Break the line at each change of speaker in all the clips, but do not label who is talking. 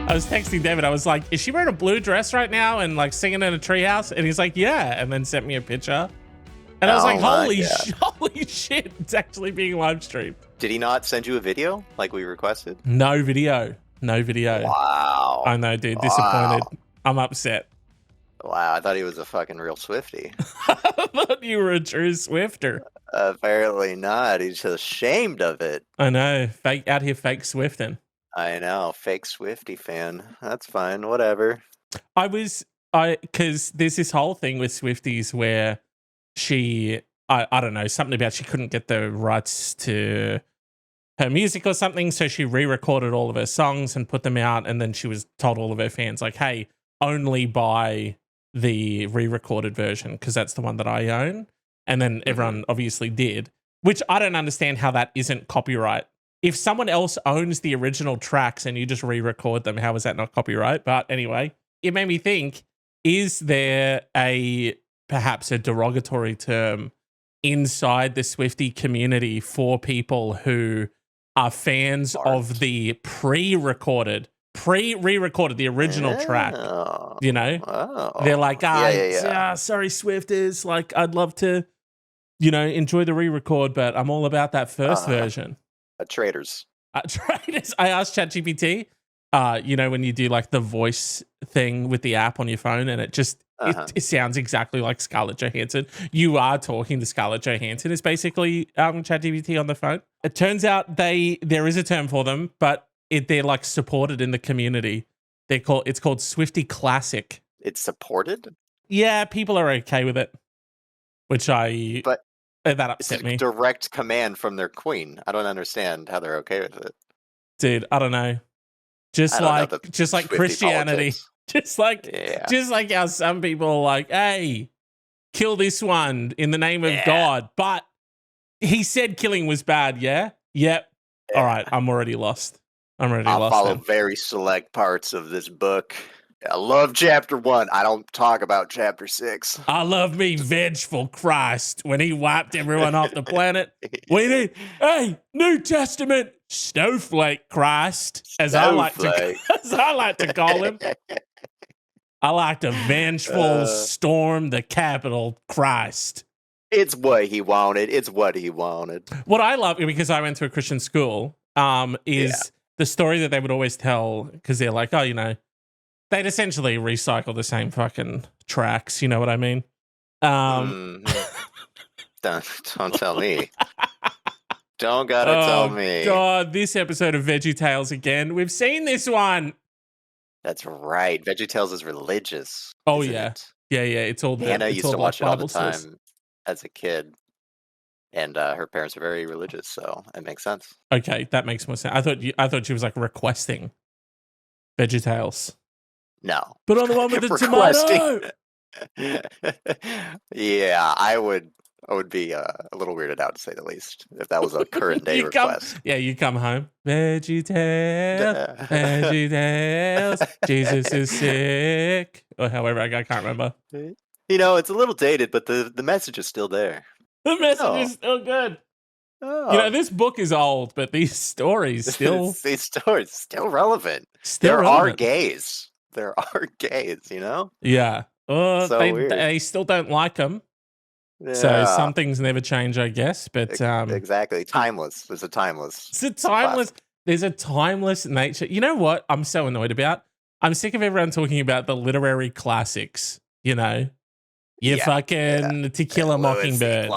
I was texting David. I was like, is she wearing a blue dress right now and like singing in a treehouse? And he's like, yeah. And then sent me a picture. And I was like, holy shit, it's actually being live streamed.
Did he not send you a video like we requested?
No video.
Wow.
I know, dude. Disappointed. Wow. I'm upset.
Wow, I thought he was a fucking real Swiftie.
I thought you were a true Swifter.
Apparently not. He's just ashamed of it.
I know. Out here fake Swifting.
I know. Fake Swiftie fan. That's fine. Whatever.
Because there's this whole thing with Swifties where I don't know, something about she couldn't get the rights to her music or something, so she re-recorded all of her songs and put them out, and then she was told all of her fans, like, hey, only buy the re-recorded version because that's the one that I own. And then everyone obviously did, which I don't understand how that isn't copyright. If someone else owns the original tracks and you just re-record them, how is that not copyright? But anyway, it made me think, is there perhaps a derogatory term inside the Swiftie community for people who are fans of the re-recorded, the original track, you know?
Oh.
They're like, sorry, Swifters, like, I'd love to, enjoy the re-record, but I'm all about that first version.
Traders.
Traders. I asked ChatGPT, when you do like the voice thing with the app on your phone and it just, it sounds exactly like Scarlett Johansson. You are talking to Scarlett Johansson is basically ChatGPT on the phone. It turns out there is a term for them, but they're like supported in the community. It's called Swiftie Classic.
It's supported?
Yeah, people are okay with it. But that upset me.
Direct command from their queen. I don't understand how they're okay with it.
Dude, I don't know. Just like Christianity.
Politics.
Just like how some people are like, hey, kill this one in the name of God. But he said killing was bad, yeah? Yep. Yeah. All right, I'm already lost. I'll
follow very select parts of this book. I love chapter 1. I don't talk about chapter 6.
I love me vengeful Christ when he wiped everyone off the planet. We need, New Testament snowflake Christ, as I like to call him. I like to vengeful storm the Capitol Christ.
It's what he wanted.
What I love, because I went to a Christian school, is the story that they would always tell, because they're like, they'd essentially recycle the same fucking tracks, you know what I mean?
Don't tell me. Don't gotta tell me.
God, this episode of VeggieTales again. We've seen this one.
That's right. VeggieTales is religious.
Oh, yeah.
It?
Yeah. It's all the
Hannah used to watch it all the time
source.
as a kid. And her parents are very religious, so it makes sense.
Okay, that makes more sense. I thought she was like requesting VeggieTales.
No.
But on the one with the tomato.
Yeah, I would be a little weirded out, to say the least, if that was a current day request.
You come home. VeggieTales, Jesus is sick. Or however, I can't remember.
It's a little dated, but the message is still there.
The message is still good. Oh. This book is old, but these stories still...
these stories still relevant.
There
are gays. There are gays,
Yeah. They still don't like them. Yeah. So some things never change, I guess. But
exactly. Timeless. There's a timeless
nature. You know what I'm so annoyed about? I'm sick of everyone talking about the literary classics, fucking To Kill a Mockingbird.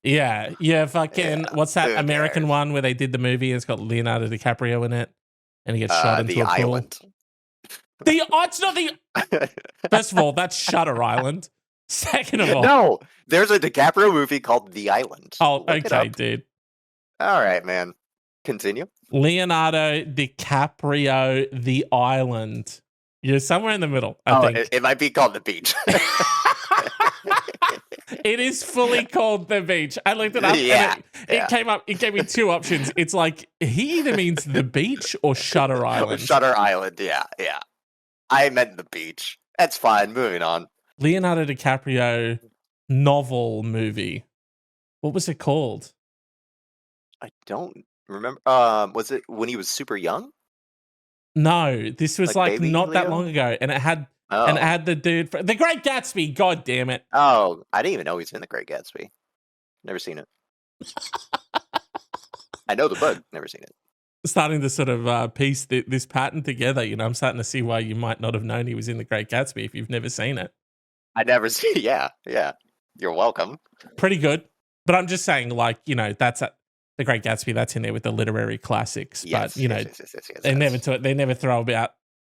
Yeah, fucking what's that American one where they did the movie and it's got Leonardo DiCaprio in it and he gets shot into
the
a pool?
Island.
It's not the First of all, that's Shutter Island. Second of all,
no, there's a DiCaprio movie called The Island.
Oh, okay, dude.
All right, man. Continue.
Leonardo DiCaprio, The Island. You're somewhere in the middle, I think.
It might be called The Beach.
It is fully called The Beach. I looked it up. And it came up. It gave me two options. It's like he either means the beach or Shutter Island.
Shutter Island. Yeah. I meant The Beach. That's fine. Moving on.
Leonardo DiCaprio novel movie. What was it called?
I don't remember. Was it when he was super young?
No, this was
Like
like
Baby
not that
Leo?
long ago, and it had
Oh.
the dude The Great Gatsby. God damn it!
Oh, I didn't even know he's in The Great Gatsby. Never seen it. I know the book. Never seen it.
Starting to sort of piece this pattern together. You know, I'm starting to see why you might not have known he was in The Great Gatsby if you've never seen it.
I never see. Yeah, yeah. You're welcome.
Pretty good, but I'm just saying, like, you know, that's The Great Gatsby. That's in there with the literary classics.
Yes,
but you know,
yes.
they never throw about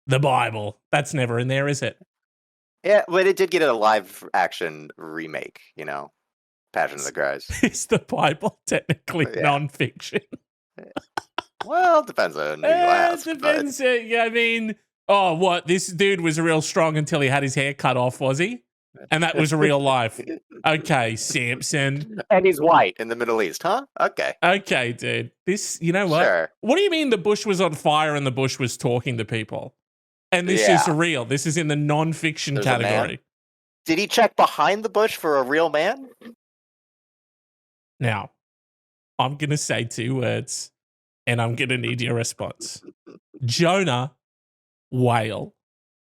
the Bible. That's never in there, is it?
Yeah, but it did get a live action remake. You know, Passion of the Christ.
Is the Bible technically
Yeah.
nonfiction?
Well, it depends on who you ask.
It depends. Yeah, I mean, oh, what? This dude was real strong until he had his hair cut off, was he? And that was real life. Okay, Samson.
And he's white in the Middle East, huh? Okay.
Okay, dude. This, you know what?
Sure.
What do you mean the bush was on fire and the bush was talking to people? And this is real. This is in the non-fiction
There's a man?
category.
Did he check behind the bush for a real man?
Now, I'm going to say 2 words and I'm going to need your response. Jonah, whale.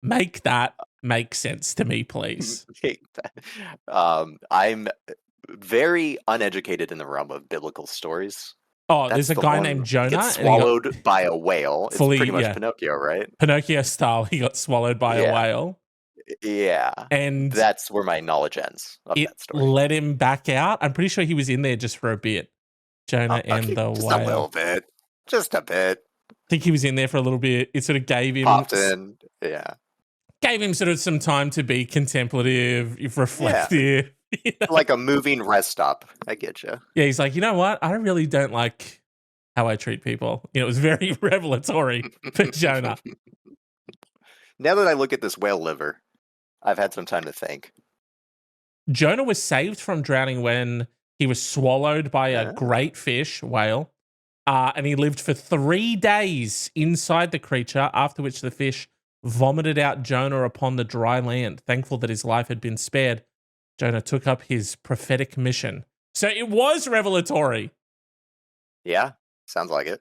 Make that make sense to me, please.
I'm very uneducated in the realm of biblical stories.
Oh, there's a
the
guy
one
named
that
Jonah.
gets
and he got
swallowed by a whale.
fully-
It's pretty much
yeah.
Pinocchio, right?
Pinocchio style. He got swallowed by a
Yeah.
whale.
Yeah.
And
That's where my knowledge ends of
it
that story.
let him back out. I'm pretty sure he was in there just for a bit. Jonah and
Okay,
the
just
whale.
a little bit. Just a bit.
I think he was in there for a little bit. It sort of gave him
Popped in. Yeah.
gave him sort of some time to be contemplative, reflective. You know?
Like a moving rest stop. I get you.
Yeah, he's like, you know what? I really don't like how I treat people. You know, it was very revelatory for Jonah.
Now that I look at this whale liver, I've had some time to think.
Jonah was saved from drowning when he was swallowed by a great fish, whale, and he lived for 3 days inside the creature, after which the fish vomited out Jonah upon the dry land. Thankful that his life had been spared, Jonah took up his prophetic mission. So it was revelatory.
Yeah, sounds like it.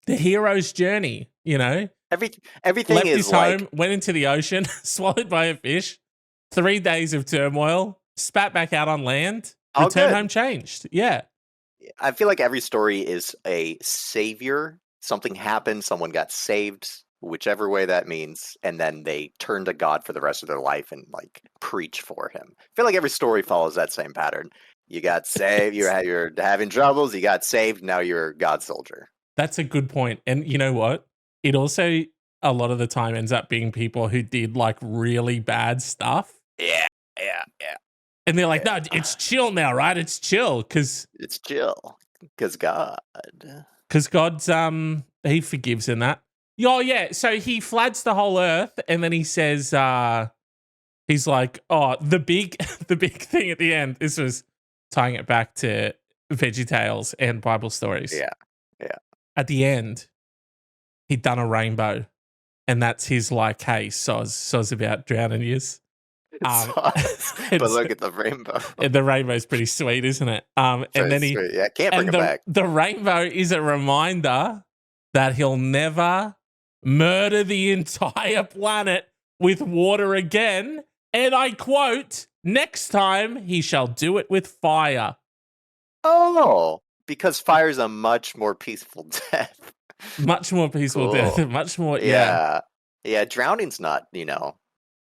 The hero's journey, you know?
Everything
Left
is
his
like
home, went into the ocean, swallowed by a fish, 3 days of turmoil, spat back out on land,
all
returned
good.
home changed. Yeah.
I feel like every story is a savior. Something happened, someone got saved, whichever way that means, and then they turn to God for the rest of their life and like preach for him. I feel like every story follows that same pattern. You got saved, you're having troubles, you got saved, now you're a God soldier.
That's a good point. And you know what? It also a lot of the time ends up being people who did like really bad stuff.
Yeah.
And they're like, no, it's chill now, right? It's chill because
It's chill. Because God.
God's he forgives in that. Oh yeah. So he floods the whole earth and then he says he's like, oh, the big thing at the end. This was tying it back to VeggieTales and Bible stories.
Yeah.
At the end, he'd done a rainbow. And that's his like, hey, soz about drowning yous.
But look at the rainbow.
The rainbow's pretty sweet, isn't it? And then he
can't bring it back.
The rainbow is a reminder that he'll never murder the entire planet with water again. And I quote, next time he shall do it with fire.
Oh, because fire's a much more peaceful death.
Much more peaceful
Cool.
death. Much more, yeah.
Yeah, drowning's not,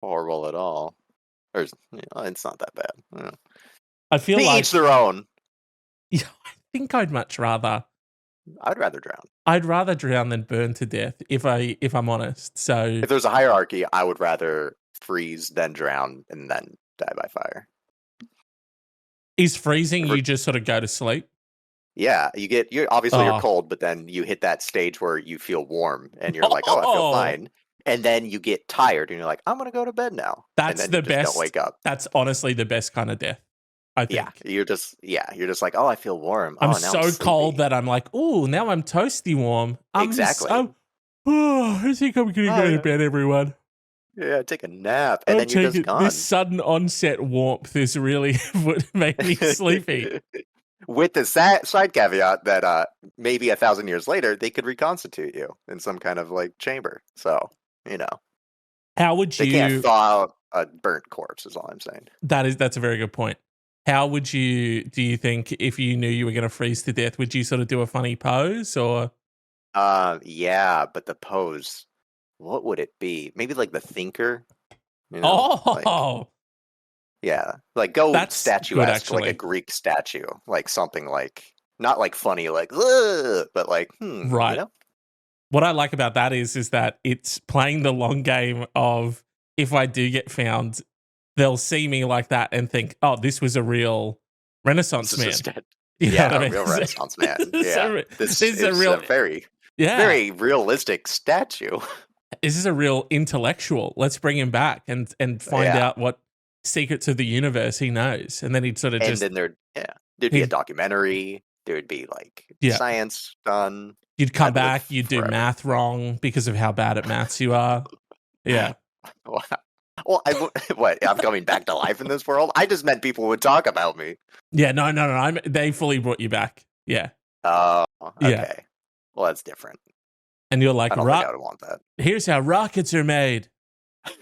horrible at all. Or, it's not that bad. Yeah.
I feel
To
like
each their own.
Yeah, I think I'd much rather.
I'd rather drown.
I'd rather drown than burn to death if I'm honest. So
If there's a hierarchy, I would rather freeze, then drown, and then die by fire.
is freezing you just sort of go to sleep?
Yeah, you're cold, but then you hit that stage where you feel warm and you're like, oh, I feel fine. And then you get tired and you're like, I'm gonna go to bed now.
That's
and then
the
you just
best.
Don't wake up.
That's honestly the best kind of death. I think.
Yeah, you're just like, oh, I feel warm.
I'm
oh, now
so
I'm
cold
sleepy.
that I'm like, oh, now I'm toasty warm.
Exactly.
I think I'm gonna go to bed, everyone.
Yeah, take a nap, and then you're just gone.
This sudden onset warmth is really what made me sleepy.
with the side caveat that maybe 1,000 years later they could reconstitute you in some kind of like chamber. So
How would
they can't
you?
thaw out a burnt corpse. Is all I'm saying.
That's a very good point. How would you? Do you think if you knew you were going to freeze to death, would you sort of do a funny pose or?
Yeah, but the pose, what would it be? Maybe like the thinker. Like,
Oh,
yeah, like go
that's
statuesque,
good,
like a
actually.
Greek statue, like something like not like funny, like "Ugh," but like
Right. What I like about that is that it's playing the long game of if I do get found, they'll see me like that and think, "Oh, this was a real Renaissance
this is a
man." You know what
yeah,
I
a
mean?
real Renaissance man.
This is
Yeah,
this
this
is a
is
real,
a very
yeah.
very realistic statue.
This is a real intellectual. Let's bring him back and find
Yeah,
out what secrets of the universe he knows, and then he'd sort of
and
just
then there'd be a
he'd
documentary. There would be like
yeah.
science done.
You'd come
I'd live
back, you'd do
forever.
math wrong because of how bad at maths you are. Yeah.
Wow. Well, what? I'm coming back to life in this world. I just meant people would talk about me.
Yeah, no. They fully brought you back. Yeah.
Oh,
Yeah.
okay. Well, that's different.
And you're like,
I don't think I would want that.
here's how rockets are made.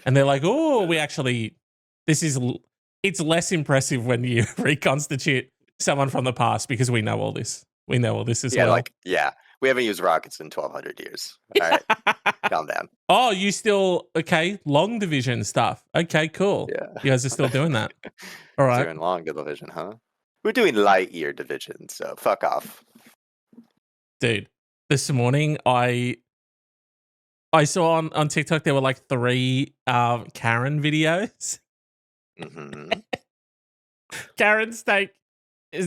And they're like, oh, it's less impressive when you reconstitute someone from the past because we know all this. We know all this as well.
We haven't used rockets in 1,200 years. All right, calm down.
Oh, you still, okay, long division stuff. Okay, cool.
Yeah.
You guys are still doing that. All right.
Doing long division, huh? We're doing light year division, so fuck off.
Dude, this morning I saw on TikTok there were like 3 Karen videos.
Mm-hmm.
Karen's take.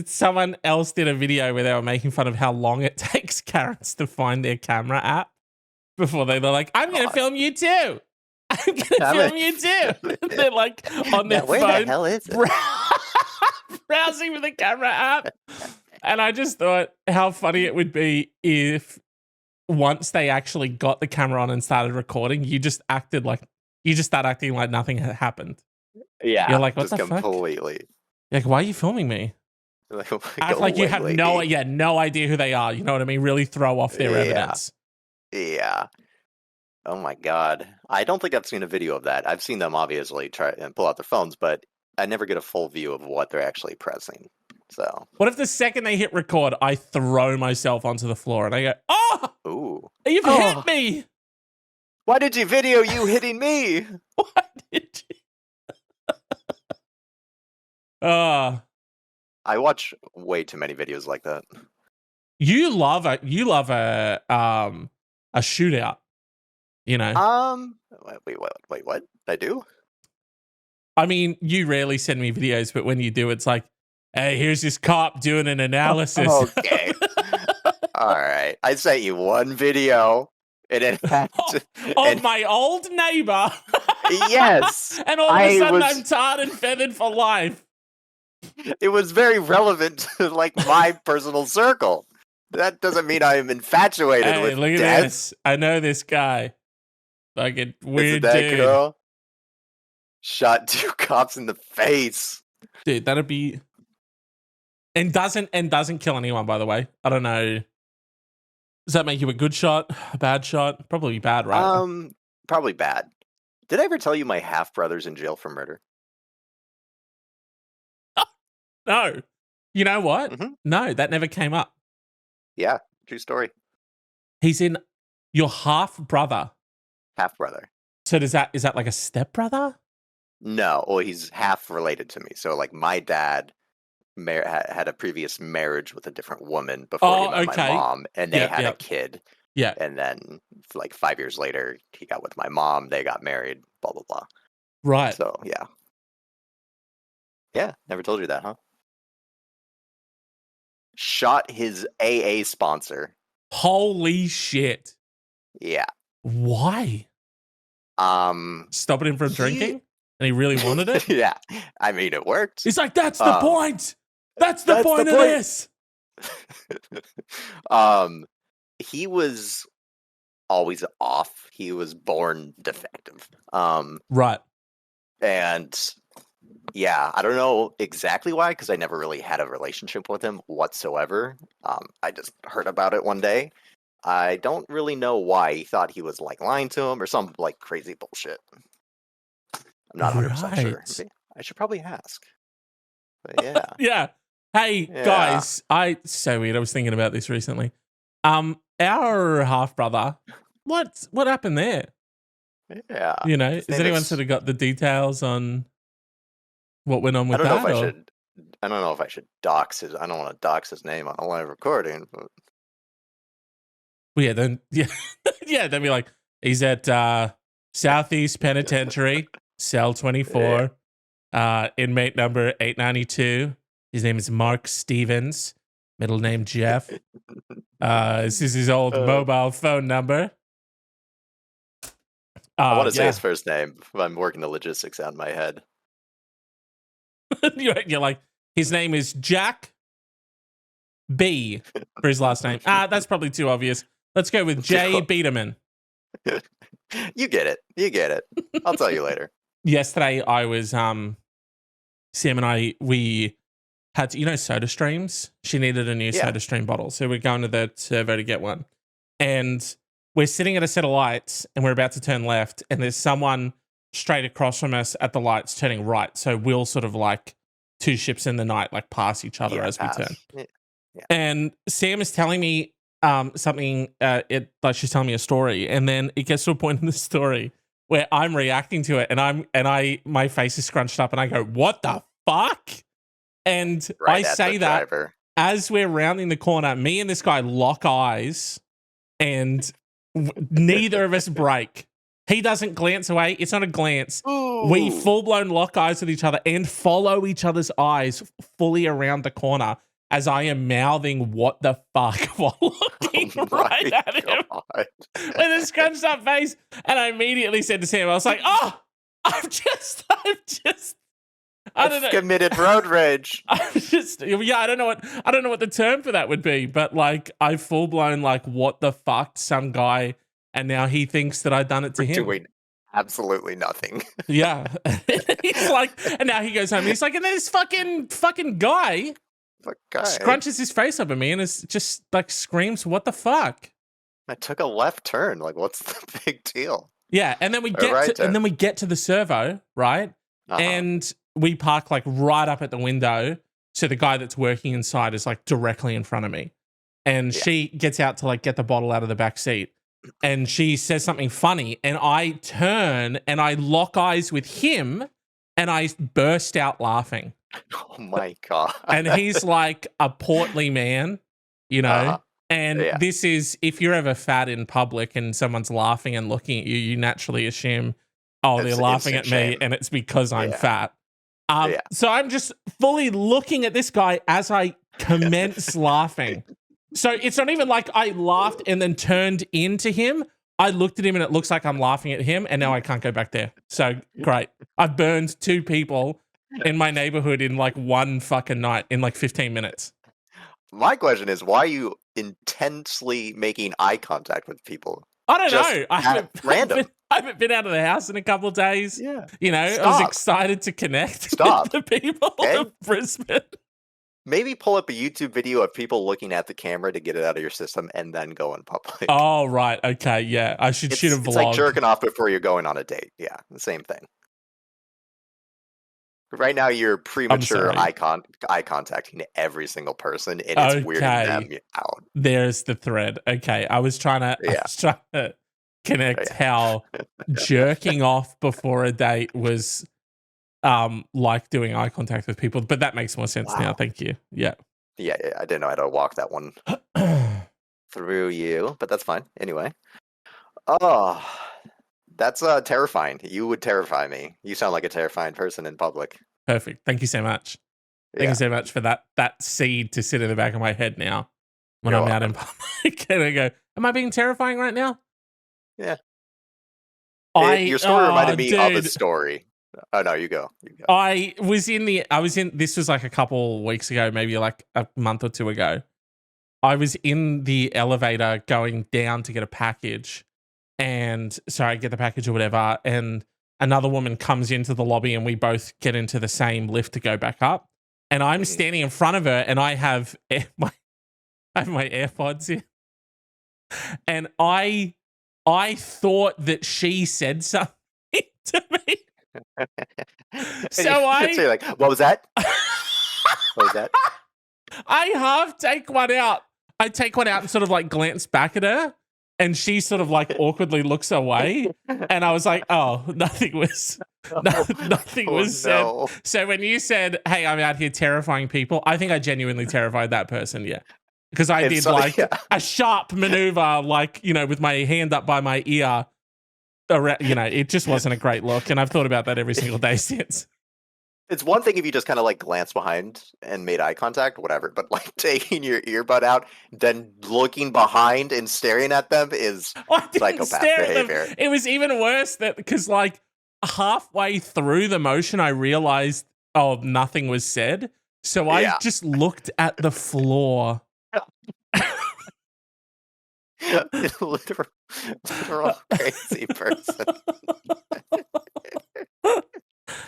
Someone else did a video where they were making fun of how long it takes Karens to find their camera app before they're like, I'm going to film you too. I'm going to film you too. They're like on their
Where
phone.
the hell is it?
Browsing with the camera app. And I just thought how funny it would be if once they actually got the camera on and started recording, you just start acting like nothing had happened.
Yeah.
You're like, what
just
the fuck?
completely.
Like, why are you filming me? Act like you have no idea who they are. You know what I mean? Really throw off their evidence.
Yeah. Oh my god. I don't think I've seen a video of that. I've seen them obviously try and pull out their phones, but I never get a full view of what they're actually pressing. So
what if the second they hit record, I throw myself onto the floor and I go, "Oh,
ooh,
you've hit me!
Why did you video you hitting me?
Why did you?"
I watch way too many videos like that.
You love a shootout, you know?
Wait, what? I do?
I mean, you rarely send me videos, but when you do, it's like, hey, here's this cop doing an analysis.
Okay. All right. I sent you one video, and it had
of my old neighbor.
Yes.
And all of a sudden, I'm tarred and feathered for life.
It was very relevant to like my personal circle. That doesn't mean I'm infatuated with
look at
death.
this. I know this guy. Like a weird
that
dude.
Girl shot 2 cops in the face.
Dude, that'd be and doesn't kill anyone, by the way. I don't know. Does that make you a good shot? A bad shot? Probably bad, right?
Probably bad. Did I ever tell you my half brother's in jail for murder?
No. You know what?
Mm-hmm.
No, that never came up.
Yeah, true story.
He's in your half brother.
Half brother.
So is that like a stepbrother?
No, well, he's half related to me. So like my dad had a previous marriage with a different woman before he met my mom, and they had a kid.
Yeah.
And then like 5 years later, he got with my mom. They got married. Blah blah blah.
Right.
So yeah. Yeah, never told you that, huh? Shot his AA sponsor.
Holy shit.
Yeah.
Why?
Stopping
him from drinking? And he really wanted it?
Yeah. I mean, it worked.
He's like, that's the point. That's the point of this.
He was always off. He was born defective.
Right.
And Yeah, I don't know exactly why, because I never really had a relationship with him whatsoever. I just heard about it one day. I don't really know why he thought he was like lying to him or some like crazy bullshit. I'm not 100% sure.
Right.
I should probably ask. But yeah,
Yeah. Hey
yeah,
guys, so weird. I was thinking about this recently. Our half brother. What happened there?
yeah.
You know,
His
has
name
anyone sort
is.
of got the details on what went on
I
with
don't know if
that?
I
Or
should. I don't know if I should dox his. I don't want to dox his name on a live recording. But
well, yeah, then yeah, yeah, then be like, he's at Southeast Penitentiary, cell
yeah.
24, inmate number 892. His name is Mark Stevens, middle name Jeff. This is his old
Uh,
mobile phone number.
I want to say his
Yeah.
first name, but I'm working the logistics out in my head.
You're like, his name is Jack B for his last name. That's probably too obvious. Let's go with Jay Biederman.
You get it. You get it. I'll tell you later.
Yesterday, I was Sam and I, we had to, Soda Streams. She needed a new
Yeah.
Soda Stream bottle, so we're going to the servo to get one. And we're sitting at a set of lights, and we're about to turn left, and there's someone straight across from us at the lights turning right. So we'll sort of like two ships in the night, like pass each other
Yeah.
as we turn.
Pass. Yeah.
And Sam is telling me something. Like she's telling me a story, and then it gets to a point in the story where I'm reacting to it, and my face is scrunched up, and I go, "What the fuck?" And
Right
I
at the
say that
driver.
as we're rounding the corner. Me and this guy lock eyes, and neither of us break. He doesn't glance away. It's not a glance. We
Ooh.
full blown lock eyes with each other and follow each other's eyes fully around the corner as I am mouthing "what the fuck" while looking
Oh
right
my
at him
god.
with a scrunched up face. And I immediately said to Sam, I was like, "Oh, I've just, I don't
I've
know."
committed road rage.
I don't know what the term for that would be, but like I full blown like what the fuck some guy, and now he thinks that I've done it to
For
him.
doing absolutely nothing.
Yeah. He's like, and now he goes home and he's like, and then this fucking guy
But guy,
scrunches his face up at me and is just like screams, "What the fuck?"
I took a left turn. Like, what's the big deal?
Yeah, and then we
All right,
get to the servo, right? And we park like right up at the window. So the guy that's working inside is like directly in front of me. And
Yeah.
she gets out to like get the bottle out of the back seat. And she says something funny. And I turn and I lock eyes with him and I burst out laughing.
Oh my god.
And he's like a portly man, you know?
Uh-huh.
And
Yeah.
this is, if you're ever fat in public and someone's laughing and looking at you, you naturally assume, oh, they're
It's
laughing at
instant
me
shame.
and it's because I'm
Yeah.
fat.
Yeah.
So I'm just fully looking at this guy as I commence laughing. So it's not even like I laughed and then turned into him. I looked at him and it looks like I'm laughing at him, and now I can't go back there. So great. I've burned 2 people in my neighborhood in like one fucking night in like 15 minutes.
My question is, why are you intensely making eye contact with people?
I don't
Just
know. I
random.
haven't been out of the house in a couple of days.
Yeah.
You know, I was
Stop.
excited to connect
Stop.
with the people
Okay.
of Brisbane.
Maybe pull up a YouTube video of people looking at the camera to get it out of your system and then go in public.
Oh, right. Okay. Yeah. I should shoot a vlog.
It's like jerking off before you're going on a date. Yeah, the same thing. Right now, you're premature
sorry.
eye contacting every single person, and it's weirding them out.
There's the thread. Okay. I was trying to connect how jerking off before a date was like doing eye contact with people, but that makes more sense now.
Wow.
Thank you. Yeah.
Yeah, I didn't know how to walk that one through you, but that's fine. Anyway. Oh, that's terrifying. You would terrify me. You sound like a terrifying person in public.
Perfect. Thank you so much. Thank you so much for that seed to sit in the back of my head now when I'm out in public. And I go, am I being terrifying right now?
Yeah. Your story reminded me of a story. Oh no, you go.
I was in this was like a couple weeks ago, maybe like a month or two ago. I was in the elevator going down to get a package, and so I get the package or whatever, and another woman comes into the lobby and we both get into the same lift to go back up. And I'm standing in front of her and I have my AirPods in. And I thought that she said something to me. So
you're like, what was that? What was that?
I half take one out. I take one out and sort of like glance back at her, and she sort of like awkwardly looks away. And I was like, oh, nothing was said.
No.
So when you said, hey, I'm out here terrifying people, I think I genuinely terrified that person, yeah. Because I did a sharp maneuver, like, you know, with my hand up by my ear. You know, it just wasn't a great look. And I've thought about that every single day since.
It's one thing if you just kind of like glance behind and made eye contact, whatever, but like taking your earbud out, then looking behind and staring at them is psychopath behavior.
It was even worse that because like halfway through the motion, I realized, oh, nothing was said. So I just looked at the floor.
literal crazy person.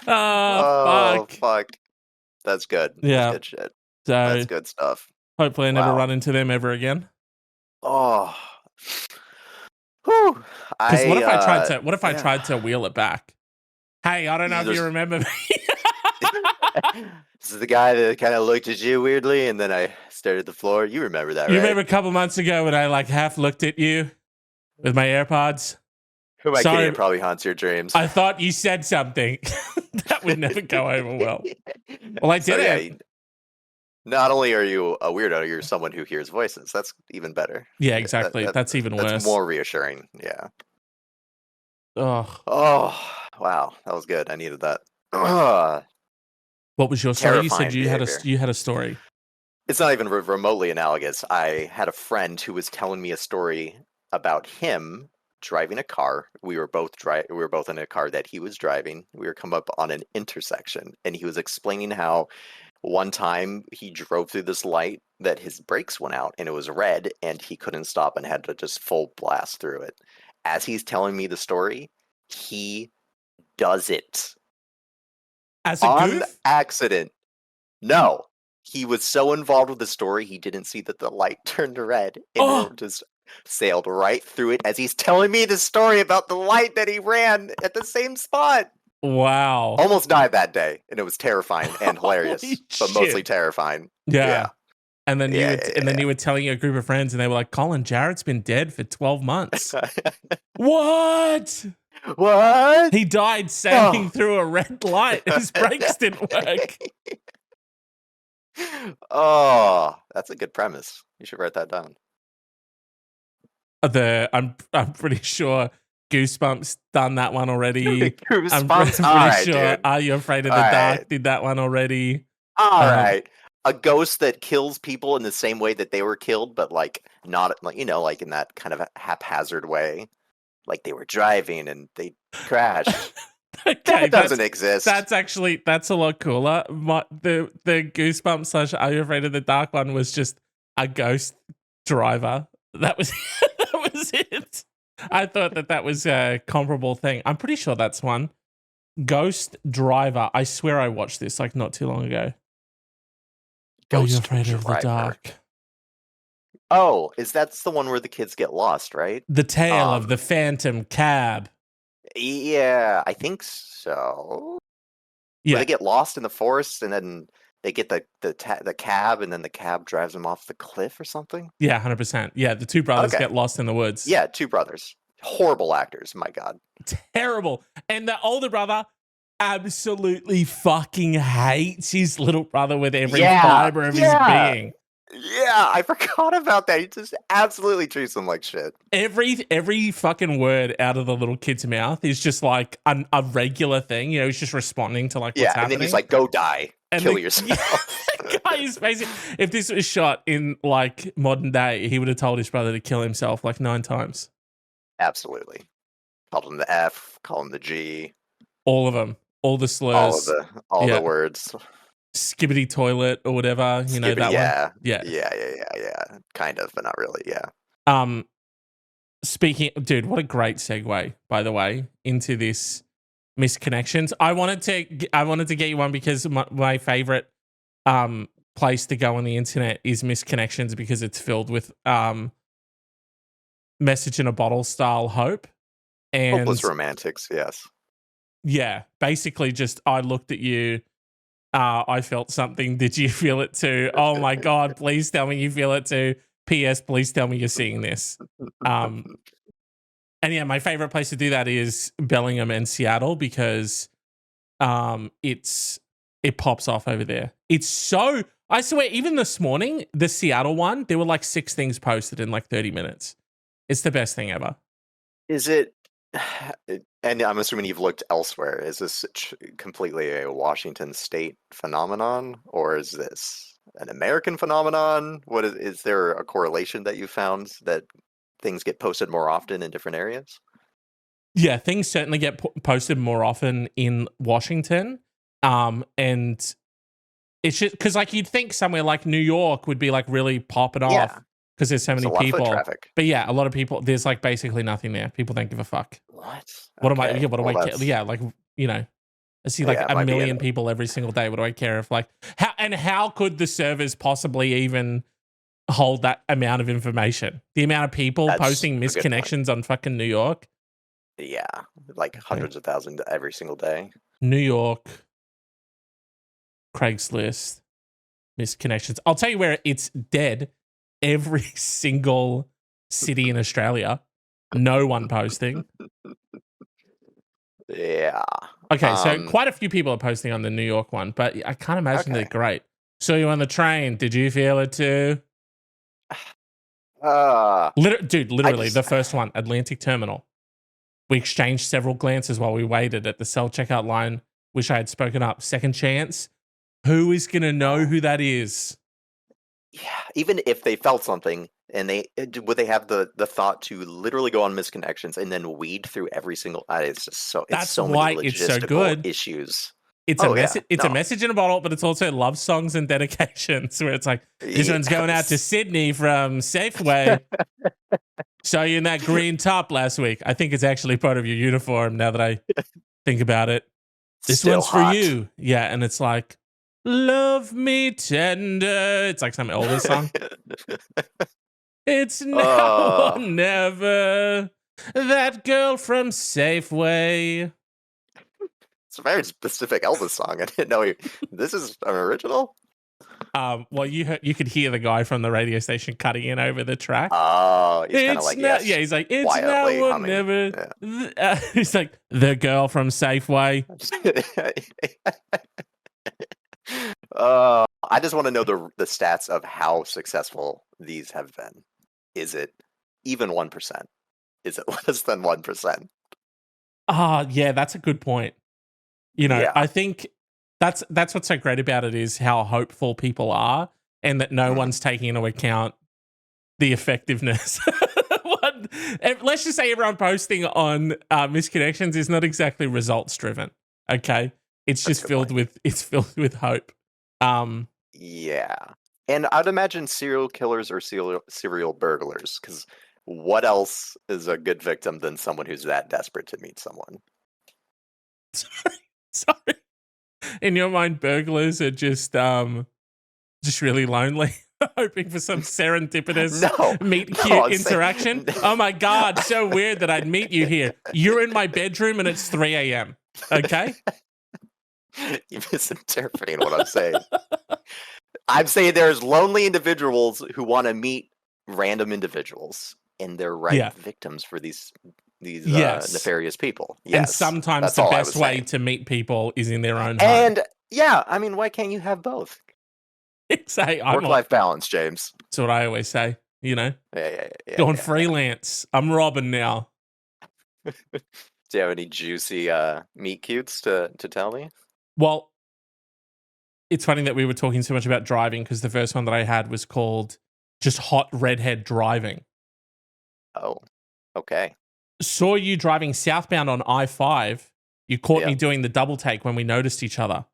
Oh,
fuck. That's good.
Yeah.
That's good shit.
So
that's good stuff.
Hopefully I never run into them ever again.
Oh. Whew.
Because what if I tried to wheel it back? Hey, I don't know if you remember me.
This is the guy that kind of looked at you weirdly, and then I stared at the floor. You remember that, right?
You remember a couple months ago when I like half looked at you with my AirPods?
Who am I kidding? It probably haunts your dreams.
I thought you said something. That would never go over well. Well, I did it.
Not only are you a weirdo, you're someone who hears voices. That's even better.
Yeah, exactly. That's even worse.
That's more reassuring. Yeah.
Oh,
wow. That was good. I needed that.
What was your story? You said you had a story.
It's not even remotely analogous. I had a friend who was telling me a story about him driving a car. We were both in a car that he was driving. We were come up on an intersection, and he was explaining how one time he drove through this light that his brakes went out and it was red and he couldn't stop and had to just full blast through it. As he's telling me the story, he does it.
As a goof?
Accident. No. He was so involved with the story, he didn't see that the light turned red and just sailed right through it as he's telling me the story about the light that he ran at the same spot.
Wow.
Almost died that day, and it was terrifying and hilarious, but mostly terrifying.
Yeah. And then you were telling a group of friends, and they were like, Colin Jarrett's been dead for 12 months. What?
What?
He died sailing through a red light. His brakes didn't work.
Oh, that's a good premise. You should write that down.
I'm pretty sure Goosebumps done that one already.
Goosebumps.
I'm pretty sure
dude.
Are You Afraid of the Dark did that one already.
All right. A ghost that kills people in the same way that they were killed, but like not like, you know, like in that kind of haphazard way. Like they were driving and they crashed.
Okay,
that doesn't exist.
That's a lot cooler. The Goosebumps / Are You Afraid of the Dark one was just a ghost driver. That was it. I thought that was a comparable thing. I'm pretty sure that's one. Ghost Driver. I swear I watched this like not too long ago. Are You Afraid of the Dark?
Oh, that's the one where the kids get lost, right?
The Tale of the Phantom Cab.
Yeah, I think so.
Yeah,
where they get lost in the forest and then they get the cab and then the cab drives them off the cliff or something.
Yeah, 100%. Yeah, the two brothers get lost in the woods.
Yeah, two brothers. Horrible actors, my God.
Terrible. And the older brother absolutely fucking hates his little brother with every fiber of his being.
Yeah, I forgot about that. He just absolutely treats them like shit.
Every fucking word out of the little kid's mouth is just like a regular thing. You know, he's just responding to like what's happening.
And then he's like, go die. Kill yourself.
Guy is basically, if this was shot in like modern day, he would have told his brother to kill himself like 9 times.
Absolutely. Called him the F, called him the G.
All of them. All the slurs.
All the words.
Skibbity toilet or whatever, you know that one.
Yeah. Kind of, but not really. Yeah.
Speaking, dude, what a great segue, by the way, into this Misconnections. I wanted to get you one because my favorite place to go on the internet is Misconnections because it's filled with message in a bottle style hope. And
Hopeless romantics, yes.
yeah, basically just I looked at you, I felt something. Did you feel it too? Oh my God, please tell me you feel it too. P.S. Please tell me you're seeing this. And yeah, my favorite place to do that is Bellingham and Seattle because it pops off over there. It's so, I swear, even this morning, the Seattle one, there were like 6 things posted in like 30 minutes. It's the best thing ever.
Is it, and I'm assuming you've looked elsewhere, is this completely a Washington state phenomenon, or is this an American phenomenon? What is there a correlation that you found that things get posted more often in different areas?
Yeah, things certainly get posted more often in Washington. And it's just because like you'd think somewhere like New York would be like really popping off because there's so many people. But yeah, a lot of people, there's like basically nothing there. People don't give a fuck.
What?
What am I? Yeah, what do I care? Yeah, like, you know, I see like a million people every single day. What do I care if like how could the servers possibly even hold that amount of information? The amount of people posting misconnections on fucking New York.
Yeah, like hundreds of thousands every single day.
New York, Craigslist, misconnections. I'll tell you where it's dead. Every single city in Australia. No one posting.
Yeah.
Okay, so quite a few people are posting on the New York one, but I can't imagine they're great. So you on the train. Did you feel it too? Dude, literally the first one, Atlantic Terminal. We exchanged several glances while we waited at the self-checkout line. Wish I had spoken up. Second chance. Who is going to know who that is?
Yeah, even if they felt something, and would they have the thought to literally go on misconnections and then weed through every single? It's just so.
That's
so
why
many
it's so good.
Issues.
It's a message. It's a message in a bottle, but it's also love songs and dedications where it's like this one's going out to Sydney from Safeway. Saw you in that green top last week. I think it's actually part of your uniform now that I think about it. This
Still
one's
hot.
for you. Yeah, and it's like, love me tender. It's like some Elvis song. It's now or never. That girl from Safeway.
It's a very specific Elvis song. I didn't know this is an original.
Well, you could hear the guy from the radio station cutting in over the track.
Oh, he's kind of like
yeah, he's like it's now or never. Yeah. He's like the girl from Safeway.
I just want to know the stats of how successful these have been. Is it even 1%? Is it less than 1%?
Yeah, that's a good point. You know, I think that's what's so great about it is how hopeful people are and that no one's taking into account the effectiveness. Let's just say everyone posting on misconnections is not exactly results driven. Okay. It's just filled with hope.
Yeah. And I'd imagine serial killers or serial burglars, because what else is a good victim than someone who's that desperate to meet someone?
Sorry. In your mind, burglars are just really lonely, hoping for some serendipitous meet cute interaction. Oh my God, so weird that I'd meet you here. You're in my bedroom and it's 3 a.m. Okay?
You're misinterpreting what I'm saying. I'm saying there's lonely individuals who want to meet random individuals, and they're victims for these nefarious people. Yes,
and sometimes the best way to meet people is in their own home.
And yeah, I mean, why can't you have both? Work-life balance, James.
That's what I always say. You know,
going
freelance. I'm Robin now.
Do you have any juicy meet cutes to tell me?
Well, it's funny that we were talking so much about driving because the first one that I had was called just Hot Redhead Driving.
Oh, okay.
Saw you driving southbound on I-5. You caught me doing the double take when we noticed each other.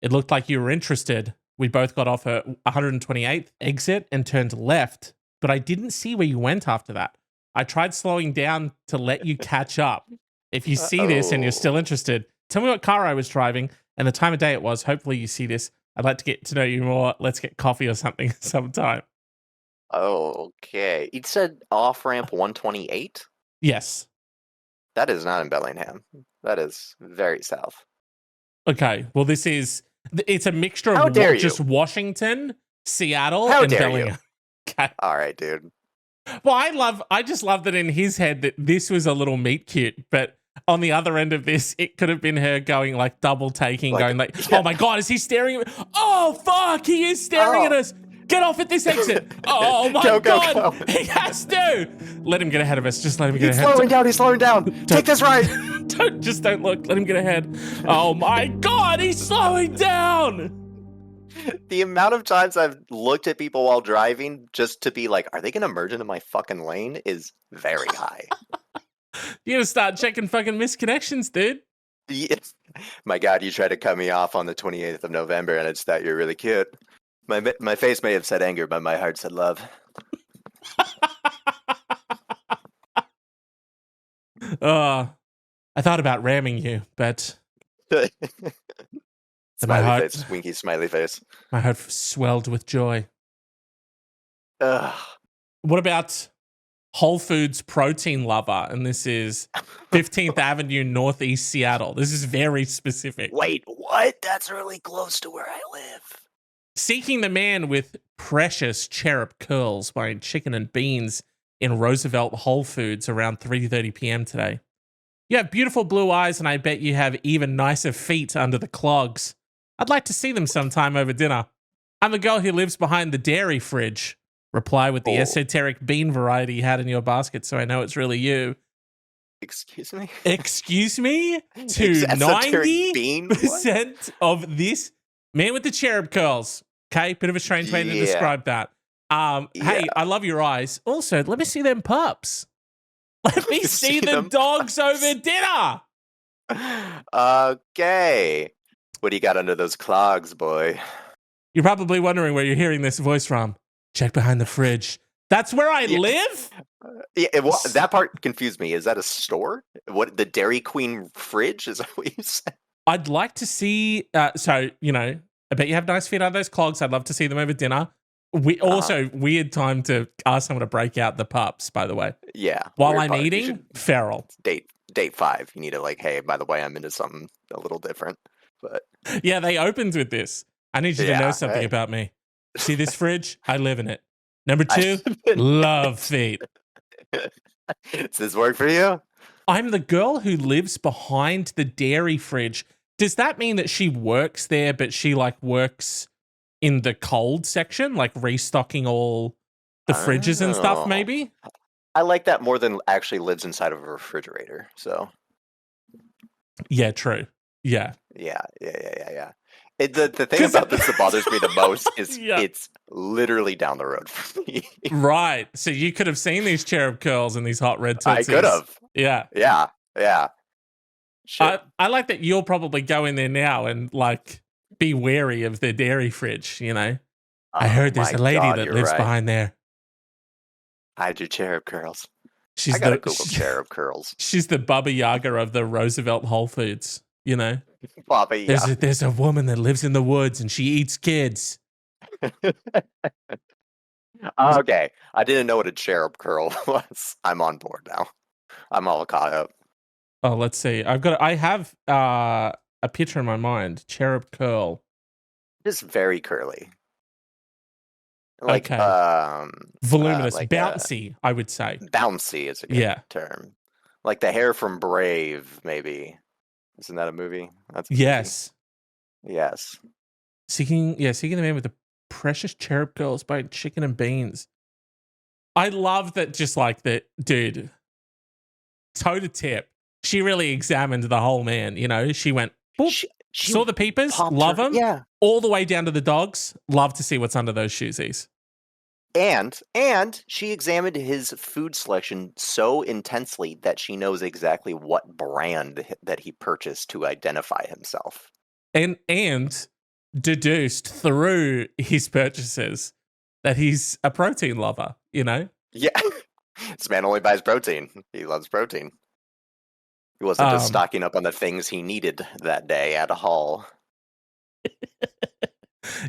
It looked like you were interested. We both got off at 128th exit and turned left, but I didn't see where you went after that. I tried slowing down to let you catch up. If you see this and you're still interested, Tell me what car I was driving and the time of day it was. Hopefully you see this. I'd like to get to know you more. Let's get coffee or something sometime.
Okay. You said off ramp 128?
Yes.
That is not in Bellingham. That is very south.
Okay. Well, it's a mixture
How
of
dare you?
just Washington, Seattle,
How
and
dare you?
Bellingham. Okay.
All right, dude.
Well, I just love that in his head that this was a little meet cute, but on the other end of this, it could have been her going like double taking, going like,
yeah.
oh my God, is he staring at me? Oh, fuck, he is staring at us. Get off at this exit. Oh my God,
go.
he has to. Let him get ahead of us. Just let him get ahead.
He's slowing down. Take this right.
Don't look. Let him get ahead. Oh my God, he's slowing down.
The amount of times I've looked at people while driving just to be like, are they going to merge into my fucking lane is very high.
You gotta start checking fucking misconnections, dude.
Yes. My God, you tried to cut me off on the 28th of November and I just thought you were really cute. My face may have said anger, but my heart said love.
I thought about ramming you, but
Smiley face, winky smiley face.
My heart swelled with joy.
Ugh.
What about Whole Foods protein lover? And this is 15th Avenue, Northeast Seattle. This is very specific.
Wait, what? That's really close to where I live.
Seeking the man with precious cherub curls, buying chicken and beans in Roosevelt Whole Foods around 3:30 p.m. today. You have beautiful blue eyes, and I bet you have even nicer feet under the clogs. I'd like to see them sometime over dinner. I'm the girl who lives behind the dairy fridge. Reply with the esoteric bean variety you had in your basket, so I know it's really you.
Excuse me?
Excuse me? To 90% of this man with the cherub curls. Okay, bit of a strange way to describe that. Hey, I love your eyes. Also, let me see them pups. Let me see the dogs over dinner.
Okay. What do you got under those clogs, boy?
You're probably wondering where you're hearing this voice from. Check behind the fridge. That's where I live?
That part confused me. Is that a store? What, the Dairy Queen fridge? Is that what you said?
I'd like to see, I bet you have nice feet on those clogs. I'd love to see them over dinner. Also, weird time to ask someone to break out the pups, by the way.
Yeah.
While I'm eating, feral.
Date 5. You need to hey, by the way, I'm into something a little different. But
yeah, they opened with this. I need you to know something about me. See this fridge? I live in it. Number 2, love feet.
Does this work for you?
I'm the girl who lives behind the dairy fridge. Does that mean that she works there, but she works in the cold section, restocking all the fridges and stuff, maybe?
I like that more than actually lives inside of a refrigerator, so.
Yeah, true. Yeah.
Yeah. The thing about this that bothers me the most is it's literally down the road from me.
Right. So you could have seen these cherub curls and these hot red tootsies.
I could have.
Yeah.
Yeah.
Sure. I like that you'll probably go in there now and be wary of the dairy fridge, you know? I heard there's a lady that lives behind there.
Hide your cherub curls.
I gotta
Google cherub curls.
She's the Baba Yaga of the Roosevelt Whole Foods, you know?
Baba Yaga.
There's a woman that lives in the woods and she eats kids.
Okay. I didn't know what a cherub curl was. I'm on board now. I'm all caught up.
Oh, let's see. I have a picture in my mind. Cherub curl.
Just very curly.
Okay. Voluminous, bouncy, I would say.
Bouncy is a good term. Like the hair from Brave, maybe. Isn't that a movie? That's a
yes.
Movie. Yes.
Seeking the man with the precious cherub curls by chicken and beans. I love that. Just dude, toe to tip. She really examined the whole man. You know, she went. She saw the peepers, love them.
Yeah.
All the way down to the dogs. Love to see what's under those shoesies.
And she examined his food selection so intensely that she knows exactly what brand that he purchased to identify himself.
And deduced through his purchases that he's a protein lover, you know?
Yeah. This man only buys protein. He loves protein. He wasn't just stocking up on the things he needed that day at a haul.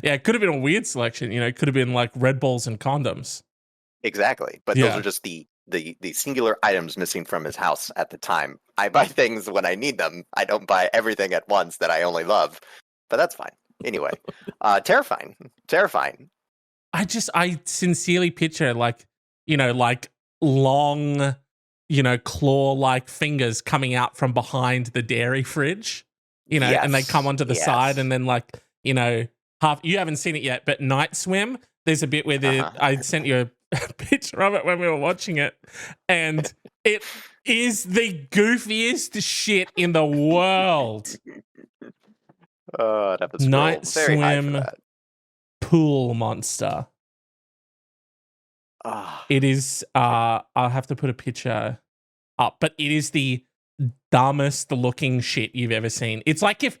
Yeah, it could have been a weird selection. It could have been like Red Bulls and condoms.
Exactly. But those are just the singular items missing from his house at the time. I buy things when I need them. I don't buy everything at once that I only love. But that's fine. Anyway, terrifying. Terrifying.
I sincerely picture like long, claw-like fingers coming out from behind the dairy fridge, and they come onto the side and then half, you haven't seen it yet, but Night Swim, there's a bit where I sent you a picture of it when we were watching it, and it is the goofiest shit in the world.
That was
Night
very high for
Swim
that.
Pool Monster. It is, I'll have to put a picture up, but it is the dumbest looking shit you've ever seen. It's like if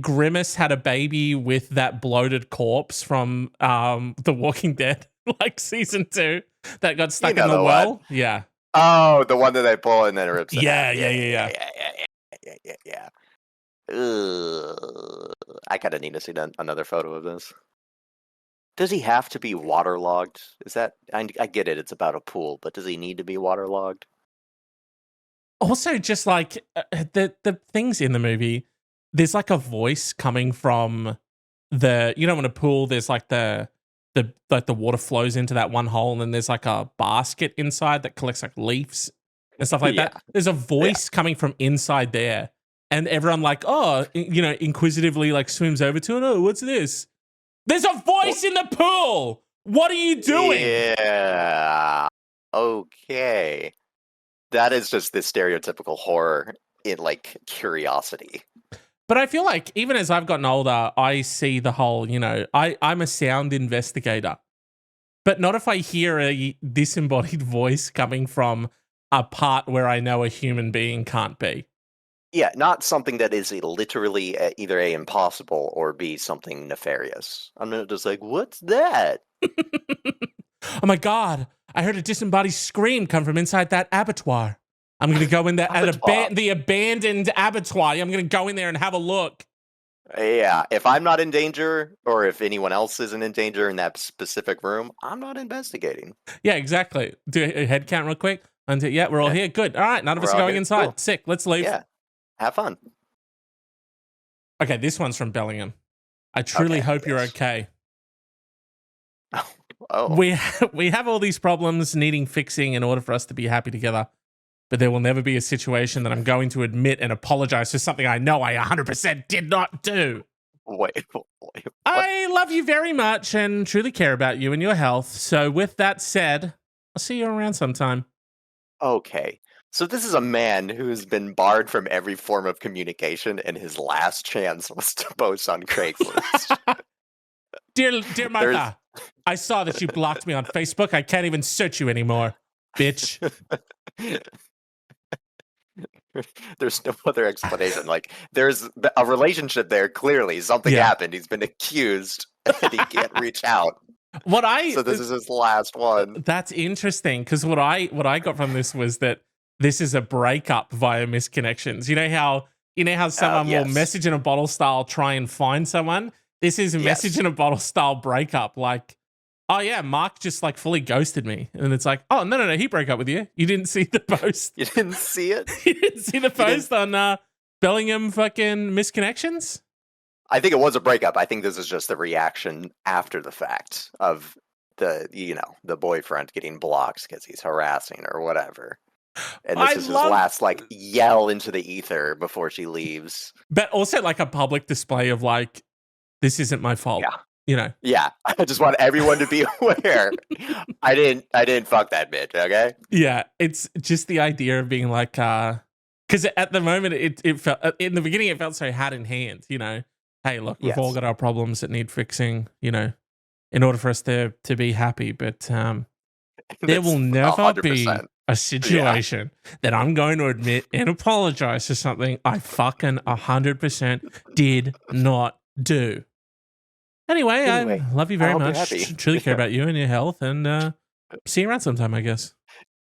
Grimace had a baby with that bloated corpse from The Walking Dead, like season 2, that got stuck in the well. Yeah.
Oh, the one that they pull and then rips it
out.
Yeah. I kind of need to see another photo of this. Does he have to be waterlogged? Is that I get it? It's about a pool, but does he need to be waterlogged?
Also, just like the things in the movie, there's like a voice coming from in a pool, there's like the water flows into that one hole, and then there's like a basket inside that collects like leaves and stuff like that. There's a voice coming from inside there, and everyone inquisitively like swims over to it. Oh, what's this? There's a voice in the pool. What are you doing?
Yeah. Okay. That is just the stereotypical horror in like curiosity.
But I feel like even as I've gotten older, I see the whole, I'm a sound investigator. But not if I hear a disembodied voice coming from a part where I know a human being can't be.
Yeah, not something that is literally either A, impossible, or B, something nefarious. I'm not just like, what's that?
Oh my God, I heard a disembodied scream come from inside that abattoir. I'm going to go in there at the abandoned abattoir. I'm going to go in there and have a look.
Yeah, if I'm not in danger, or if anyone else isn't in danger in that specific room, I'm not investigating.
Yeah, exactly. Do a head count real quick. Yeah, we're all here. Good. All right, none of us are going inside. Cool. Sick. Let's leave.
Yeah, have fun.
Okay, this one's from Bellingham. I truly hope you're okay.
Oh.
We have all these problems needing fixing in order for us to be happy together. But there will never be a situation that I'm going to admit and apologize for something I know I 100% did not do.
Wait.
I love you very much and truly care about you and your health. So with that said, I'll see you around sometime.
Okay. So this is a man who's been barred from every form of communication, and his last chance was to post on Craigslist.
Dear Martha, I saw that you blocked me on Facebook. I can't even search you anymore, bitch.
There's no other explanation. Like, there's a relationship there. Clearly, something happened. He's been accused, and he can't reach out. So this is his last one.
That's interesting, because what I got from this was that this is a breakup via misconnections. You know how someone will message in a bottle style try and find someone. This is a message in a bottle style breakup. Like, oh yeah, Mark just like fully ghosted me, and it's like, oh no, he broke up with you. You didn't see the post.
You didn't see it.
You didn't see the post on Bellingham fucking misconnections.
I think it was a breakup. I think this is just the reaction after the fact of the boyfriend getting blocked because he's harassing or whatever. And this is his last like yell into the ether before she leaves.
But also like a public display of like, this isn't my fault.
Yeah. Yeah. I just want everyone to be aware. I didn't fuck that bitch, okay?
Yeah. It's just the idea of being like, because at the moment it felt, in the beginning it felt so hat in hand, Hey, look, we've all got our problems that need fixing, in order for us to be happy. But there will never 100%. Be a situation that I'm going to admit and apologize for something I fucking 100% did not do. Anyway, I love you very much. Truly care about you and your health, and see you around sometime, I guess.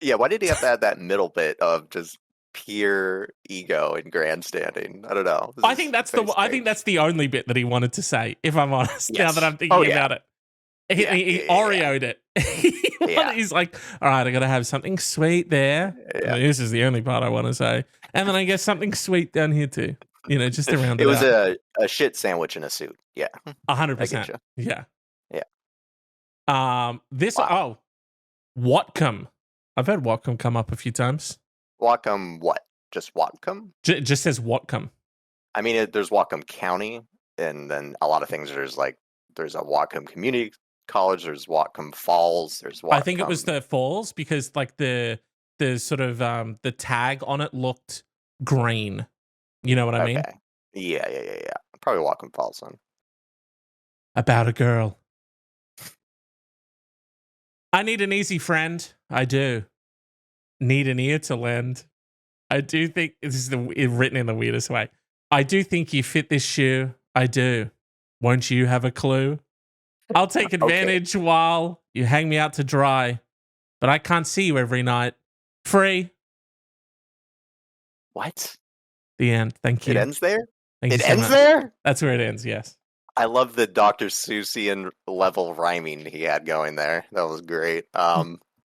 Yeah, why did he have to add that middle bit of just pure ego and grandstanding? I don't know.
I
This
think
is
that's
very
I think
strange.
that's the only bit that he wanted to say, if I'm honest, now that
Yes.
I'm
Oh
thinking
yeah.
about it.
Yeah.
He
Yeah. Yeah.
Oreo'd it.
Yeah.
He's like, all right, I got to have something sweet there.
Yeah.
This is the only part I want to say. And then I guess something sweet down here too, just to round
It
it
was
out.
a shit sandwich in a suit. Yeah, I get
100%.
you.
Yeah.
Yeah.
This,
Wow.
Whatcom. I've heard Whatcom come up a few times.
Whatcom what? Just Whatcom?
Just says Whatcom.
I mean, there's Whatcom County, and then a lot of things. There's a Whatcom Community College. There's Whatcom Falls. There's
I think it was
Whatcom.
the falls because like the sort of the tag on it looked green. You know what I mean?
Okay. Yeah, yeah, yeah, yeah. Probably Whatcom Falls then.
About a girl. I need an easy friend. I do. Need an ear to lend. I do think this is written in the weirdest way. I do think you fit this shoe. I do. Won't you have a clue? I'll take
Okay.
advantage while you hang me out to dry, but I can't see you every night. Free.
What?
The end. Thank
It
you.
ends there?
Thank you
It
so
ends
much.
there?
That's where it ends. Yes.
I love the Dr. Seussian level rhyming he had going there. That was great.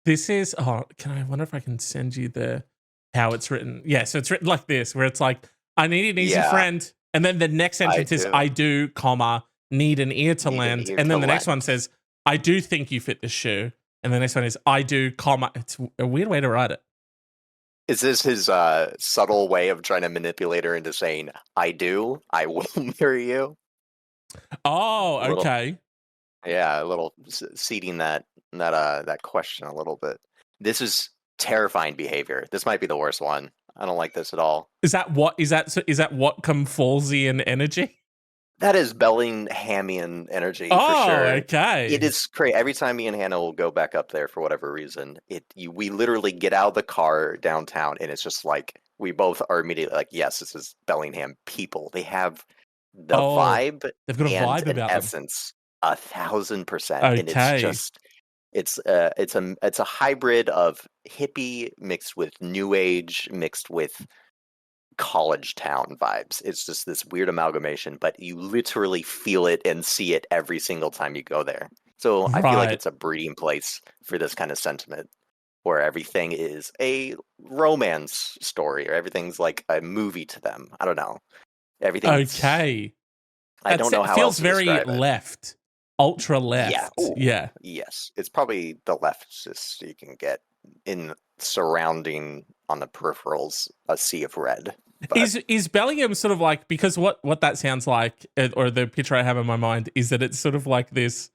This is. Oh, I wonder if I can send you how it's written? Yeah, so it's written like this, where it's like, I need an easy
Yeah,
friend, and then the next
I
sentence is,
do.
I do, comma, need an ear to
Need an
lend,
ear
and then
to
the next one
lend.
says, I do think you fit this shoe, and the next one is, I do, comma. It's a weird way to write it.
Is this his subtle way of trying to manipulate her into saying, I do, I will marry you?
Oh,
A little,
okay.
yeah, a little seeding that question a little bit. This is terrifying behavior. This might be the worst one. I don't like this at all.
Is that what come Fallsian energy?
That is Bellinghamian energy for
Oh,
sure.
okay.
It is crazy. Every time me and Hannah will go back up there for whatever reason, we literally get out of the car downtown, and it's just like we both are immediately like, yes, this is Bellingham people. They have the
Oh,
vibe
they've got a
and
vibe
an
about them.
essence 1,000%, and it's
Okay.
just it's a hybrid of hippie mixed with new age mixed with college town vibes. It's just this weird amalgamation, but you literally feel it and see it every single time you go there. So I feel like
Right.
it's a breeding place for this kind of sentiment where everything is a romance story or everything's like a movie to them. I don't know. Everything's
Okay.
I don't know how
feels
else to
very
describe it.
left. Ultra
Yeah.
left.
Ooh,
Yeah.
yes. It's probably the leftist you can get in surrounding on the peripherals a sea of red. But
Is Bellingham sort of like, because what that sounds like, or the picture I have in my mind is that it's sort of like this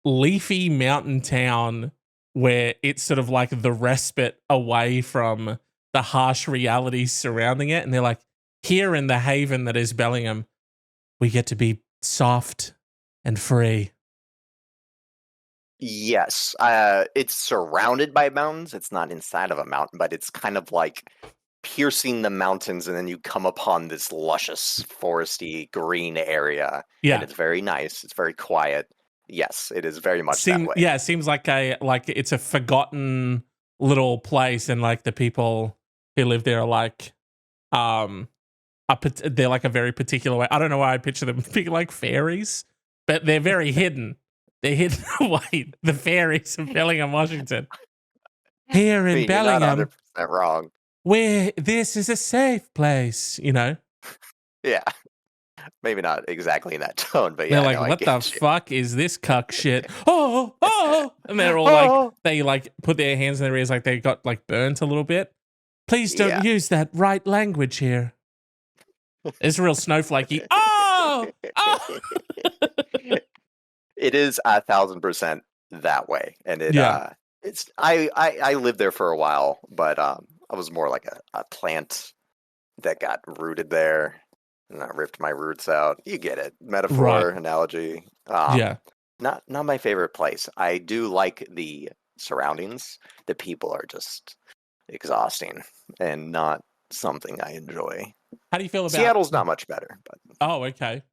leafy mountain town where it's sort of like the respite away from the harsh realities surrounding it, and they're like, here in the haven that is Bellingham, we get to be soft and free.
yes, it's surrounded by mountains. It's not inside of a mountain, but it's kind of like piercing the mountains, and then you come upon this luscious, foresty, green area. And
Yeah.
it's very nice. It's very quiet. Yes, it is very much that way.
Yeah, it seems like it's a forgotten little place, and like the people who live there are like, they're like a very particular way. I don't know why I picture them being like fairies, but they're very hidden. They're hidden away. The fairies of Bellingham, Washington. Here
I
in
mean, you're not
Bellingham,
100% wrong.
where this is a safe place,
Yeah, maybe not exactly in that tone, but
They're
yeah,
like,
no, I
what the
get you.
fuck is this cuck shit? Oh, and they're all like,
Oh,
they like put their hands in their ears like they got like burnt a little bit. Please don't
yeah.
use that right language here. It's real snowflakey. Oh.
It is 1,000% that way, and
Yeah.
it's I lived there for a while, but I was more like a plant that got rooted there, and I ripped my roots out. You get it, metaphor,
Right.
analogy.
Yeah.
Not my favorite place. I do like the surroundings. The people are just exhausting and not something I enjoy.
How do you feel about
Seattle's not much better, but
Oh, okay.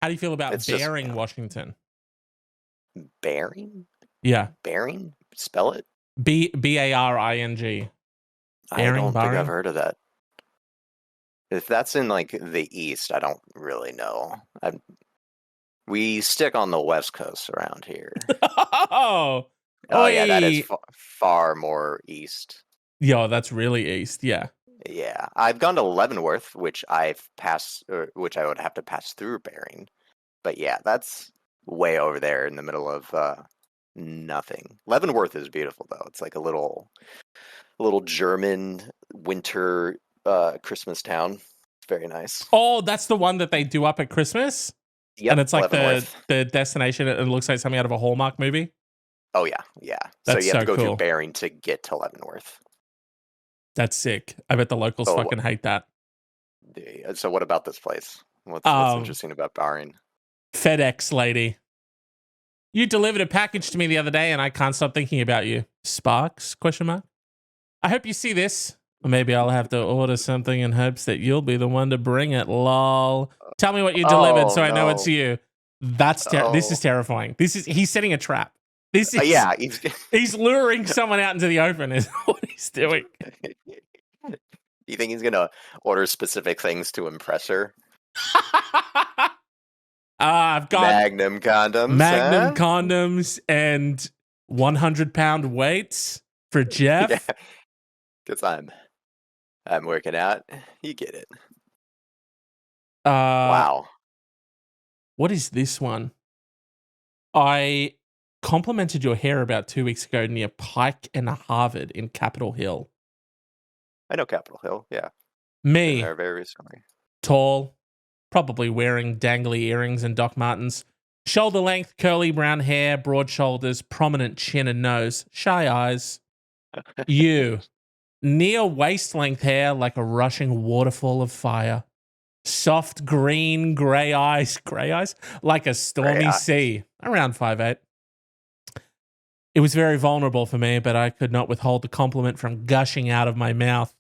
How do you feel about
it's just
Bering, Washington?
Bering.
Yeah.
Bering? Spell it.
Baring.
I don't think
Bahrain?
I've heard of that. If that's in like the east, I don't really know. We stick on the west coast around here.
Oh,
Oh yeah, that is
oi.
far more east.
Yo, that's really east. Yeah.
Yeah, I've gone to Leavenworth, which I've passed, which I would have to pass through Bering. But yeah, that's way over there in the middle of nothing. Leavenworth is beautiful though. It's like a little German winter Christmas town. It's very nice.
Oh, that's the one that they do up at Christmas?
Yep,
And it's like
Leavenworth.
the destination. It looks like something out of a Hallmark movie.
Oh yeah, yeah. So
That's
you have to
so
go through
cool.
Bering to get to Leavenworth.
That's sick. I bet the locals
Oh,
fucking hate that.
So what about this place? What's interesting about Bering?
FedEx lady. You delivered a package to me the other day and I can't stop thinking about you. Sparks? Question mark. I hope you see this. Or maybe I'll have to order something in hopes that you'll be the one to bring it. Lol. Tell me what you delivered so I know it's you. That's this is terrifying. He's setting a trap. This is
yeah.
He's luring someone out into the open is what he's doing.
You think he's gonna order specific things to impress her?
I've got
Magnum condoms.
Magnum
huh?
condoms and 100-pound weights for Jeff.
Yeah. Because I'm working out. You get it. Wow.
What is this one? I complimented your hair about 2 weeks ago near Pike and Harvard in Capitol Hill.
I know Capitol Hill. Yeah.
Me,
They're very recently.
tall, probably wearing dangly earrings and Doc Martens, shoulder length, curly brown hair, broad shoulders, prominent chin and nose, shy eyes. You, near waist length hair like a rushing waterfall of fire. Soft green, grey eyes, like a stormy sea, around 5'8". It was very vulnerable for me, but I could not withhold the compliment from gushing out of my mouth.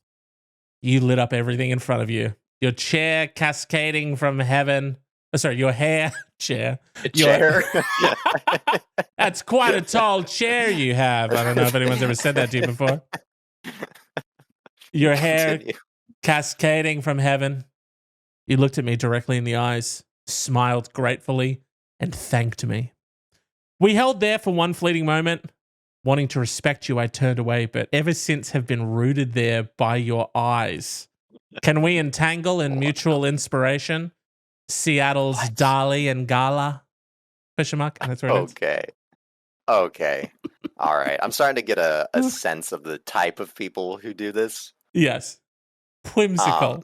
You lit up everything in front of you. Your chair cascading from heaven. Oh, sorry, your hair chair.
Chair.
That's quite a tall chair you have. I don't know if anyone's ever said that to you before. Your hair cascading from heaven. You looked at me directly in the eyes, smiled gratefully, and thanked me. We held there for one fleeting moment. Wanting to respect you, I turned away, but ever since have been rooted there by your eyes. Can we entangle in mutual inspiration? Seattle's Dali and Gala? Question mark. And that's where it
Okay. Okay. All right. I'm starting to get a sense of the type of people who do this.
Yes. Whimsical.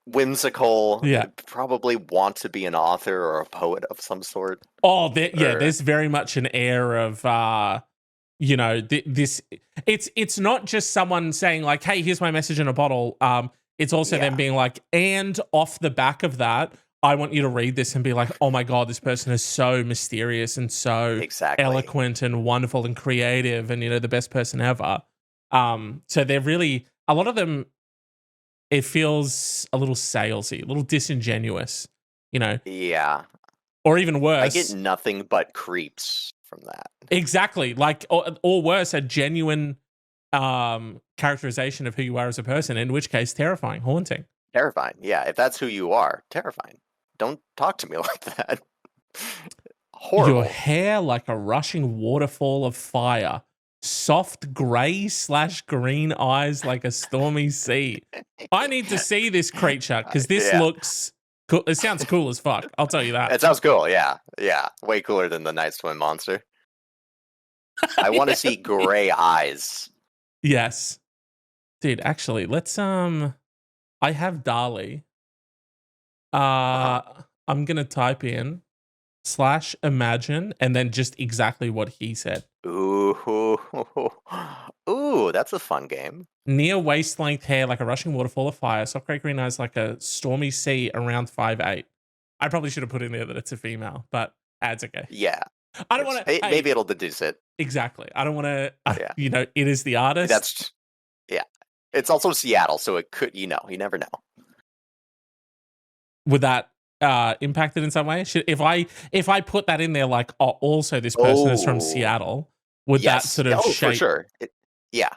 Whimsical.
Yeah.
Probably want to be an author or a poet of some sort.
Oh, there's very much an air of, this. It's not just someone saying like, hey, here's my message in a bottle. It's also them being like, and off the back of that, I want you to read this and be like, oh my God, this person is so mysterious and so eloquent and wonderful and creative and, the best person ever. So they're really, a lot of them, it feels a little salesy, a little disingenuous,
Yeah.
Or even worse.
I get nothing but creeps from that.
Exactly. Like, or worse, a genuine characterization of who you are as a person, in which case terrifying, haunting.
Terrifying. Yeah. If that's who you are, terrifying. Don't talk to me like that. Horrible.
Your hair like a rushing waterfall of fire. Soft grey/green eyes like a stormy sea. I need to see this creature because this looks cool. It sounds cool as fuck. I'll tell you that.
It sounds cool. Yeah. Yeah. Way cooler than the Night Swim monster. I want to see gray eyes.
Yes. Dude, actually, let's I have Dali. I'm gonna type in /imagine and then just exactly what he said.
Ooh, that's a fun game.
Near waist length hair like a rushing waterfall of fire, soft grey green eyes like a stormy sea, around 5'8". I probably should have put in there that it's a female, but ad's okay.
Yeah.
I don't want to.
Maybe it'll deduce it.
Exactly. I don't want to. It is the artist.
It's also Seattle, so it could. You never know.
Would that impact it in some way? If I put that in there, like, also this person is from Seattle, Would that
Yes.
sort of
For
shape?
sure. Yeah.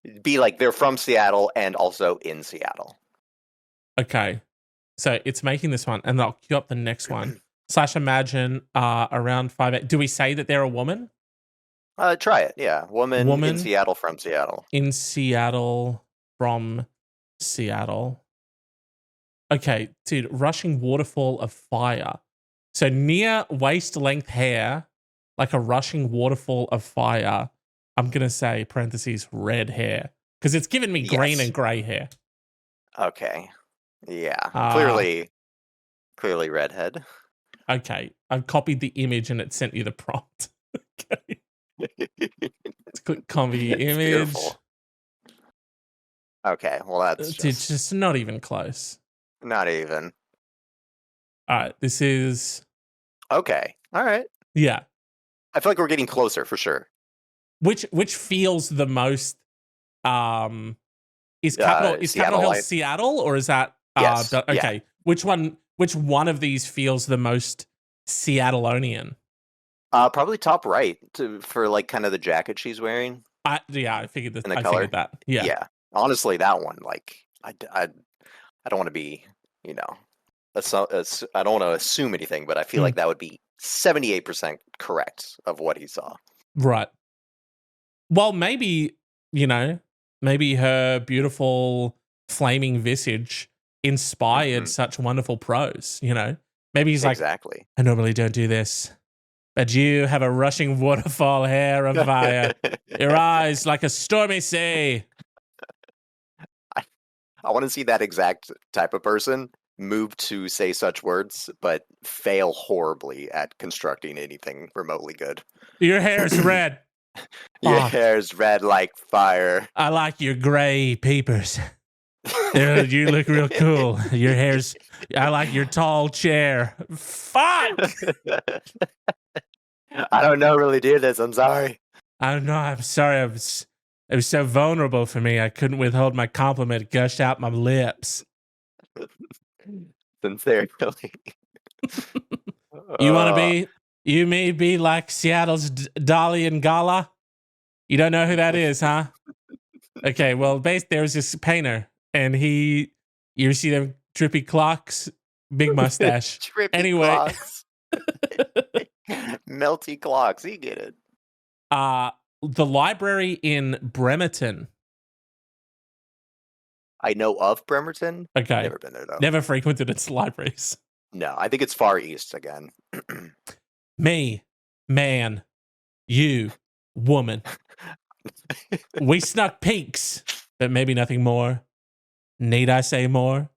It'd be like they're from Seattle and also in Seattle.
Okay. So it's making this one, and I'll queue up the next one. Slash imagine around 5'8". Do we say that they're a woman?
Try it. Yeah. Woman in
Woman
Seattle from Seattle.
in Seattle from Seattle. Okay, dude, rushing waterfall of fire. So near waist length hair, like a rushing waterfall of fire. I'm going to say parentheses red hair because it's given me green
Yes.
and gray hair.
Okay. Yeah.
Ah.
Clearly redhead.
Okay, I've copied the image and it sent you the prompt. Okay. Let's click copy
It's
image.
beautiful. Okay, well that's
Dude, just not even close.
not even.
All right, this is
Okay. All right.
yeah.
I feel like we're getting closer for sure.
Which feels the most is Capital
Seattle,
Hill Seattle, or is that
Yes,
okay.
yeah.
Which one of these feels the most Seattleonian?
Probably top right for like kind of the jacket she's wearing.
I figured that.
And the
I
color?
figured that. Yeah.
Yeah. Honestly, that one, like, I don't want to be, I don't want to assume anything, but I feel like that would be 78% correct of what he saw.
Right. Well, maybe, maybe her beautiful flaming visage inspired such wonderful prose, Maybe he's like,
Exactly.
I normally don't do this, but you have a rushing waterfall hair of fire, your eyes like a stormy sea.
I want to see that exact type of person move to say such words, but fail horribly at constructing anything remotely good.
Your hair's red.
Your
Fuck.
hair's red like fire.
I like your gray peepers. You look real cool. Your hair's. I like your tall chair. Fuck.
I don't know really do this. I'm sorry.
I don't know. I'm sorry. It was so vulnerable for me. I couldn't withhold my compliment. It gushed out my lips.
Sincerely.
You want to be? You may be like Seattle's Dolly and Gala. You don't know who that is, huh? Okay. Well, there's this painter, and you see them drippy clocks, big mustache.
Trippy
Anyway.
clocks. Melty clocks. You get it.
The library in Bremerton.
I know of Bremerton.
Okay.
Never been there though.
Never frequented its libraries.
No, I think it's far east again.
Me, man, you, woman. We snuck peeks, but maybe nothing more. Need I say more?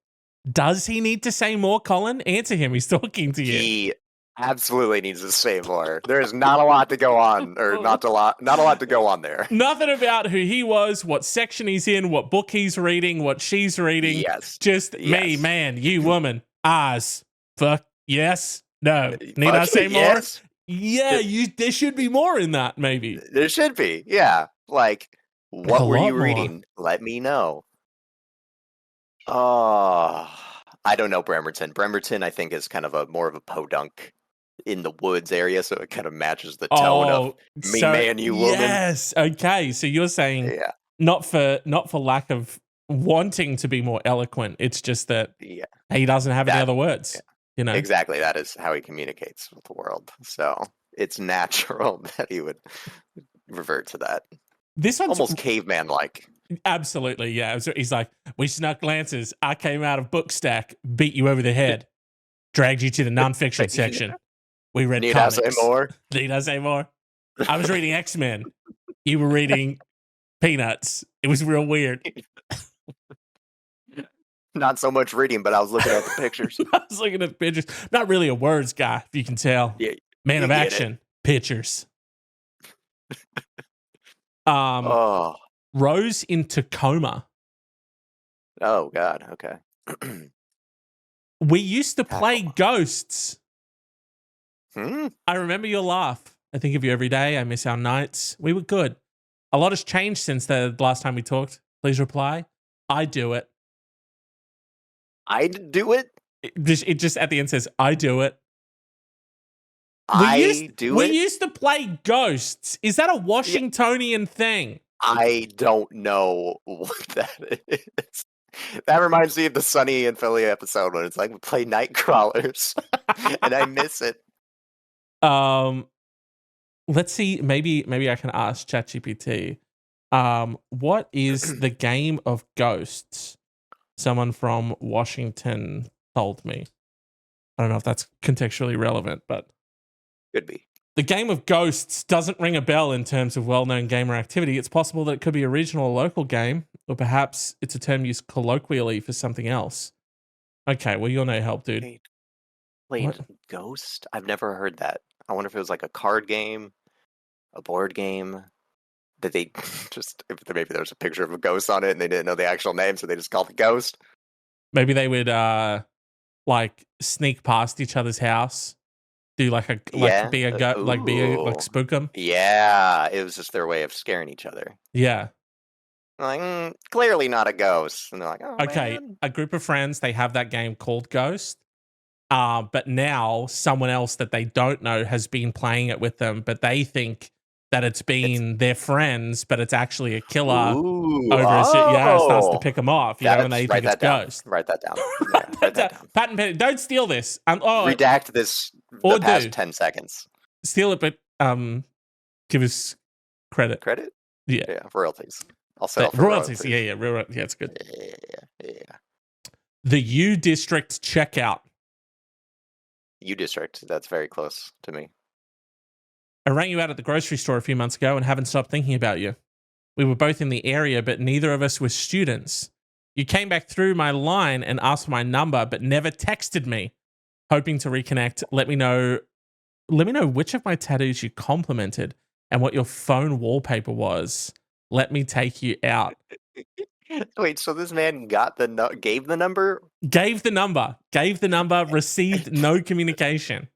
Does he need to say more, Colin? Answer him. He's talking to you.
He absolutely needs to say more. There is not a lot to go on, or not a lot to go on there.
Nothing about who he was, what section he's in, what book he's reading, what she's reading.
Yes.
Just me, man, you, woman, eyes. Fuck. Yes. No. Need I say more?
Yes.
Yeah, there should be more in that, maybe.
There should be. Yeah. Like, what were
lot
you
more.
reading? Let me know. Oh, I don't know Bremerton. Bremerton, I think, is kind of more of a podunk in the woods area, so it kind of matches the tone of me, man, you woman.
Yes. Okay. So you're saying not for lack of wanting to be more eloquent. It's just that he doesn't have any other words.
Exactly. That is how he communicates with the world. So it's natural that he would revert to that.
This one's
almost caveman-like.
Absolutely, yeah. He's like, we snuck glances. I came out of Bookstack, beat you over the head, dragged you to the nonfiction section. We read comics.
Need I say more?
Need I say more? I was reading X-Men. You were reading Peanuts. It was real weird.
Not so much reading, but I was looking at the pictures.
I was looking at the pictures. Not really a words guy, if you can tell.
Yeah,
Man of action. Pictures. Rose in Tacoma.
Oh, God. Okay.
We used to play Ghosts.
Hmm?
I remember your laugh. I think of you every day. I miss our nights. We were good. A lot has changed since the last time we talked. Please reply. I do it.
I do it?
It just at the end says, I do it.
I do
we
it.
used to play Ghosts. Is that a Washingtonian thing?
I don't know what that is. That reminds me of the Sunny and Philly episode when it's like we play night crawlers, and I miss it.
Let's see. Maybe I can ask ChatGPT. What is the game of Ghosts? Someone from Washington told me. I don't know if that's contextually relevant, but
Could be.
the game of Ghosts doesn't ring a bell in terms of well-known gamer activity. It's possible that it could be a regional or local game, or perhaps it's a term used colloquially for something else. Okay, well, you're no help, dude.
Wait,
What?
Ghost? I've never heard that. I wonder if it was like a card game, a board game. That they just maybe there was a picture of a ghost on it and they didn't know the actual name, so they just called it Ghost.
Maybe they would like sneak past each other's house, do like a
Yeah.
be a
Ooh.
spook them.
Yeah, it was just their way of scaring each other.
Yeah.
Like, clearly not a ghost. And they're like, oh,
Okay,
man.
a group of friends, they have that game called Ghost. But now someone else that they don't know has been playing it with them, but they think that it's been their friends, but it's actually a killer
Ooh,
over a shit. Yeah, it starts to
oh.
pick them off, you know, and they
Write
think it's
that down.
Ghost.
Write that down. Yeah, write that down.
Patent pen, don't steal this.
Redact this
or
the past
do.
10 seconds.
Steal it, but give us credit.
Credit?
Yeah.
Yeah, royalties. I'll settle for
royalties. Yeah, yeah, it's good.
Yeah.
The U District checkout.
U District, that's very close to me.
I rang you out at the grocery store a few months ago and haven't stopped thinking about you. We were both in the area, but neither of us were students. You came back through my line and asked for my number, but never texted me. Hoping to reconnect. Let me know which of my tattoos you complimented and what your phone wallpaper was. Let me take you out.
Wait, so this man gave the number
Gave the number, received no communication.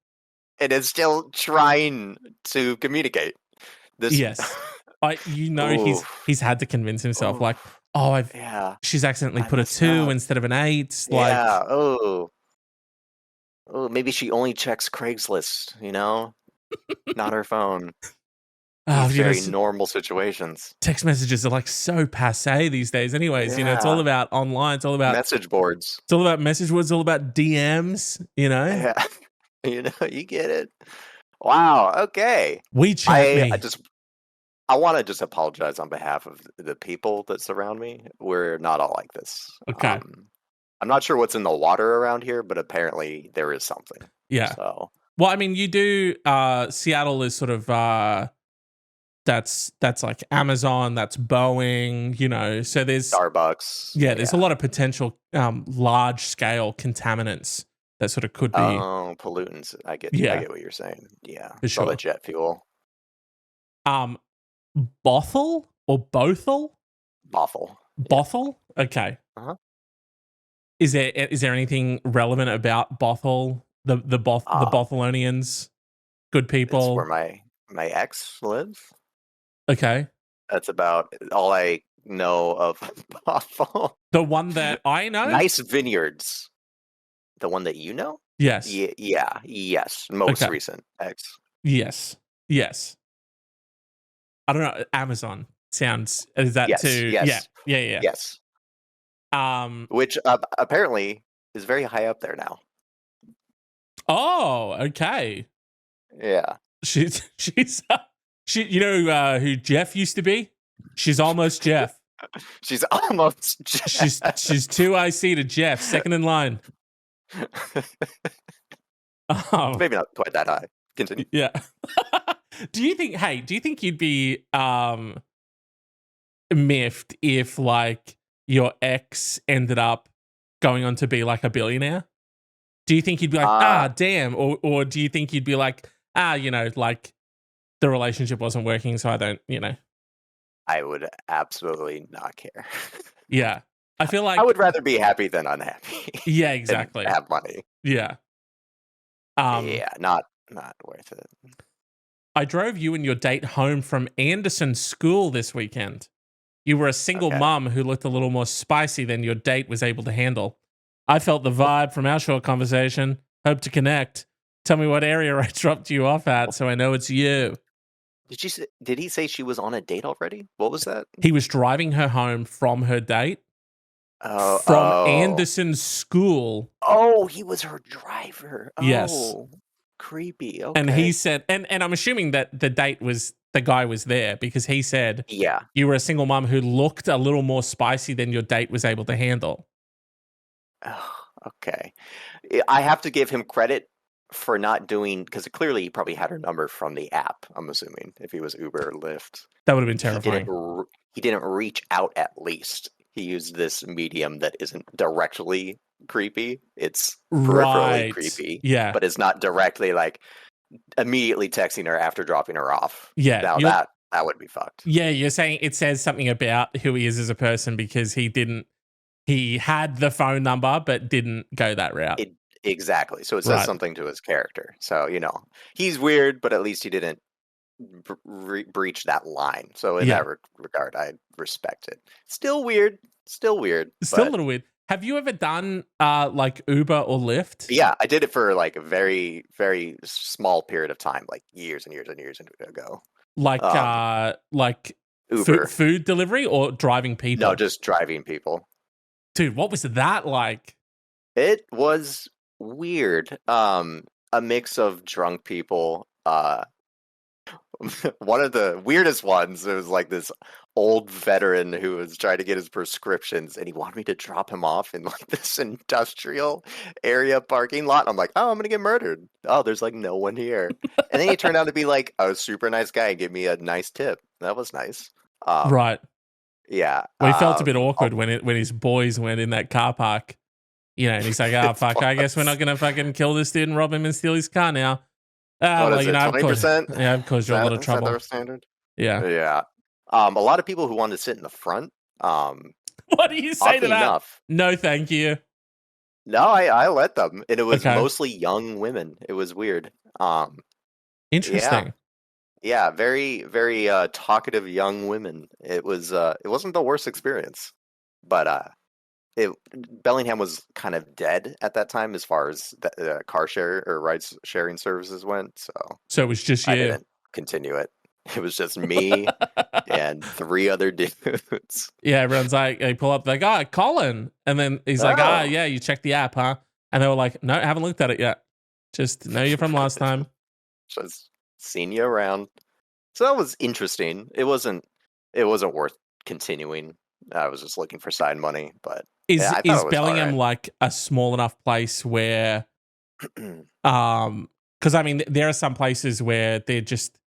and is still trying to communicate.
Yes. He's had to convince himself,
Oof.
like, she's accidentally put a 2 instead of an 8.
Yeah. Maybe she only checks Craigslist, you know? Not her phone. Very normal situations.
Text messages are like so passe these days anyways, you know, it's all about online, it's all about
message boards.
It's all about message boards, it's all about DMs, you know?
Yeah. You know, you get it. Wow, okay.
WeChat
I want to just apologize on behalf of the people that surround me. We're not all like this.
Okay.
I'm not sure what's in the water around here, but apparently there is something.
Yeah.
So,
well, I mean, you do. Seattle is sort of that's like Amazon, that's Boeing, you know. So there's
Starbucks.
Yeah, there's a lot of potential large scale contaminants that sort of could be.
Oh, pollutants. I get what you're saying. Yeah,
for sure.
All the jet fuel.
Bothell or Bothell?
Bothell.
Okay.
Uh-huh.
Is there anything relevant about Bothell? The Bothelonians, good people.
It's where my ex lives.
Okay.
That's about all I know of Bothell.
The one that I know?
Nice vineyards. The one that you know?
Yes.
Yeah. Yes. Most recent ex.
Yes. I don't know. Amazon sounds. Is that too?
Yes.
Yeah.
Yes. Which apparently is very high up there now.
Oh, okay.
Yeah.
She's you know who Jeff used to be? She's almost Jeff.
She's almost Jeff.
She's 2 IC to Jeff, second in line.
Maybe not quite that high. Continue.
Yeah. Do you think you'd be miffed if like your ex ended up going on to be like a billionaire? Do you think you'd be like, damn, or do you think you'd be like, you know, like the relationship wasn't working, so I don't, you know?
I would absolutely not care.
Yeah. I feel like
I would rather be happy than unhappy.
Yeah, exactly.
And have money.
Yeah.
Yeah, not worth it.
I drove you and your date home from Anderson School this weekend. You were a single mom who looked a little more spicy than your date was able to handle. I felt the vibe from our short conversation. Hope to connect. Tell me what area I dropped you off at so I know it's you.
Did he say she was on a date already? What was that?
He was driving her home from her date
Oh,
from Anderson's school.
Oh, he was her driver.
Yes.
Oh, creepy. Okay.
And he said, and I'm assuming that the guy was there because he said,
yeah.
you were a single mom who looked a little more spicy than your date was able to handle.
Oh, okay. I have to give him credit for not doing, because clearly he probably had her number from the app, I'm assuming, if he was Uber or Lyft.
That would have been terrifying.
He didn't reach out at least. He used this medium that isn't directly creepy. It's peripherally creepy.
Yeah.
But it's not directly like immediately texting her after dropping her off.
Yeah.
Now that would be fucked.
Yeah, you're saying it says something about who he is as a person because he had the phone number but didn't go that route.
Exactly. So it says something to his character. So, he's weird, but at least he didn't breach that line. So in that regard, I respect it. Still weird. Still a little weird. Have you ever done like Uber or Lyft? Yeah, I did it for like a very, very small period of time, like years and years and years ago.
Like
Uber.
Food delivery or driving people?
No, just driving people.
Dude, what was that like?
It was weird. A mix of drunk people. One of the weirdest ones, it was like this old veteran who was trying to get his prescriptions, and he wanted me to drop him off in like this industrial area parking lot. I'm like, oh, I'm gonna get murdered. Oh, there's like no one here. And then he turned out to be like a super nice guy and gave me a nice tip. That was nice.
Right.
Yeah.
Well, he felt a bit awkward when his boys went in that car park. And he's like, oh, fuck, I guess we're not going to fucking kill this dude and rob him and steal his car now.
What is it, 20%?
I've caused you a lot of trouble.
Is that their standard?
Yeah.
Yeah. A lot of people who wanted to sit in the front.
What do you say to that?
Enough,
no, thank you.
No, I let them. And it was mostly young women. It was weird.
Interesting.
Yeah, very, very talkative young women. It wasn't the worst experience. But Bellingham was kind of dead at that time as far as the car share or ride sharing services went.
So it was just you.
I didn't continue it. It was just me and 3 other dudes.
Yeah, everyone's like, they pull up, like, oh, Colin. And then he's like, yeah, you checked the app, huh? And they were like, no, I haven't looked at it yet. Just know you're from last time.
Just seen you around. So that was interesting. It wasn't worth continuing. I was just looking for side money, but
is Bellingham like a small enough place where because I mean there are some places where they're just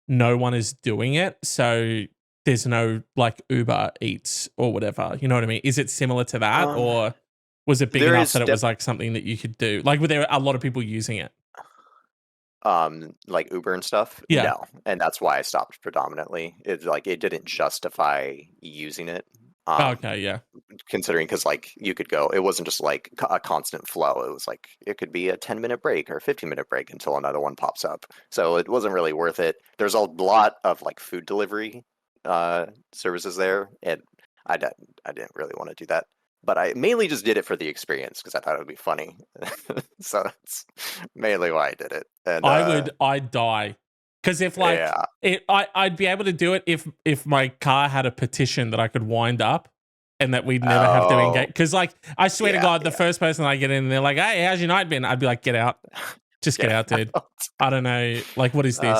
no one is doing it, so there's no like Uber Eats or whatever, you know what I mean? Is it similar to that, or was it big enough that it was like something that you could do? Like, were there a lot of people using it?
Like Uber and stuff?
Yeah.
No, and that's why I stopped predominantly. It didn't justify using it.
Okay, yeah.
Considering, because like you could go, it wasn't just like a constant flow. It was like it could be a 10-minute break or a 15-minute break until another one pops up. So it wasn't really worth it. There's a lot of like food delivery services there, and I didn't really want to do that. But I mainly just did it for the experience because I thought it would be funny. So that's mainly why I did it. And
I'd die. Because if like I'd be able to do it if my car had a petition that I could wind up and that we'd never have to engage. Because like I swear to God, the first person I get in, they're like, "Hey, how's your night been?" I'd be like, "Get out, just get out, dude." I don't know, like what is this?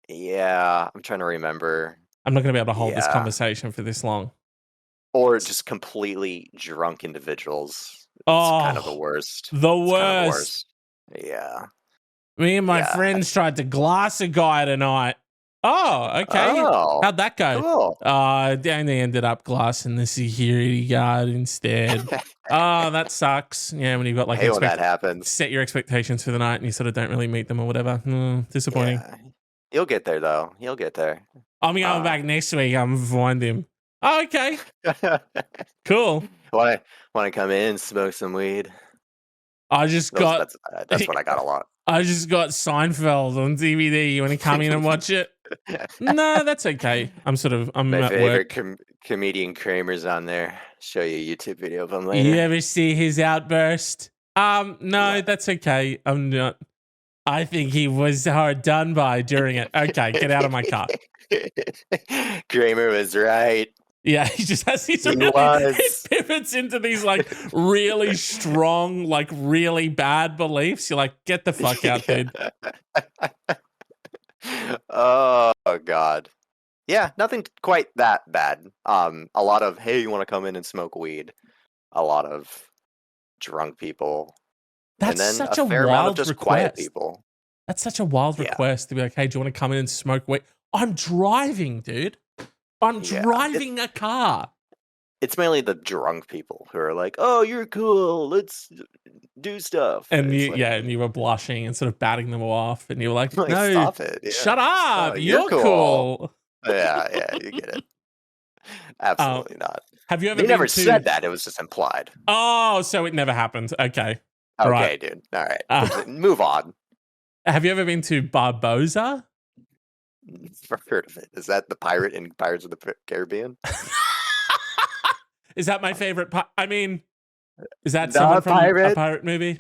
Yeah, I'm trying to remember.
I'm not going to be able to hold this conversation for this long.
Or just completely drunk individuals. It's kind of the worst.
The worst.
Yeah.
Me and my friends tried to glass a guy tonight. Oh, okay.
Oh,
how'd that go?
Cool.
Then they ended up glassing the security guard instead. Oh, that sucks. Yeah, when you've got like
when that happens,
set your expectations for the night and you sort of don't really meet them or whatever. Disappointing.
Yeah. You'll get there though. You'll get there.
I'm going back next week. I'm gonna find him. Oh, okay. Cool.
Want to come in and smoke some weed?
That's
what I got a lot.
I just got Seinfeld on DVD. You want to come in and watch it? No, that's okay. I'm
My
at
favorite
work.
Comedian Kramer's on there. Show you a YouTube video of him later.
You ever see his outburst? No, that's okay. I'm not. I think he was hard done by during it. Okay, get out of my car.
Kramer was right.
Yeah, he just has these
He
really,
was.
he pivots into these like really strong, like really bad beliefs. You're like, get the fuck out, dude.
Oh God. Yeah, nothing quite that bad. A lot of, hey, you want to come in and smoke weed? A lot of drunk people.
That's
and then
such
a
a
fair amount of
wild
just
request.
quiet people.
That's such a wild
Yeah.
request to be like, hey, do you want to come in and smoke weed? I'm driving, dude. I'm
Yeah,
driving a car.
It's mainly the drunk people who are like, "Oh, you're cool. Let's do stuff."
And
it's
you,
like,
yeah, and you were blushing and sort of batting them off, and you were like,
like,
no,
stop it. Yeah.
shut up.
Oh,
you're cool.
Yeah, you get it. Absolutely not.
Have you ever
They
been
never
to...
said that. It was just implied.
Oh, so it never happened. Okay.
Okay,
Right.
dude. All right. Move on.
Have you ever been to Barbosa?
Never heard of it. Is that the pirate in Pirates of the Caribbean?
Is that my favorite? I mean, is that
The
someone from
pirate?
a pirate movie?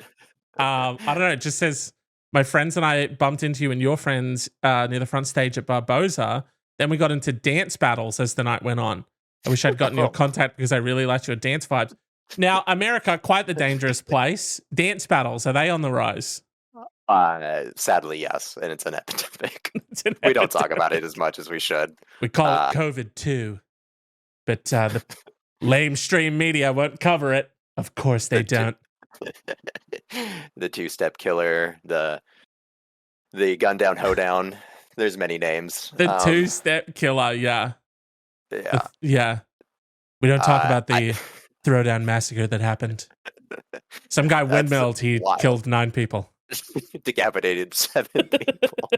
I don't know. It just says my friends and I bumped into you and your friends near the front stage at Barbosa. Then we got into dance battles as the night went on. I wish I'd gotten your contact because I really liked your dance vibes. Now, America, quite the dangerous place. Dance battles, are they on the rise?
Sadly, yes, and it's an epidemic.
It's an
We don't talk
epidemic.
about it as much as we should.
We call it COVID too, but the lamestream media won't cover it. Of course they don't.
The two-step killer, the gun down, hoedown. There's many names.
The two-step killer, yeah.
Yeah.
Yeah. We don't talk about the
I-
throwdown massacre that happened. Some guy
That's
windmilled, he
wild.
killed 9 people.
Decapitated 7 people.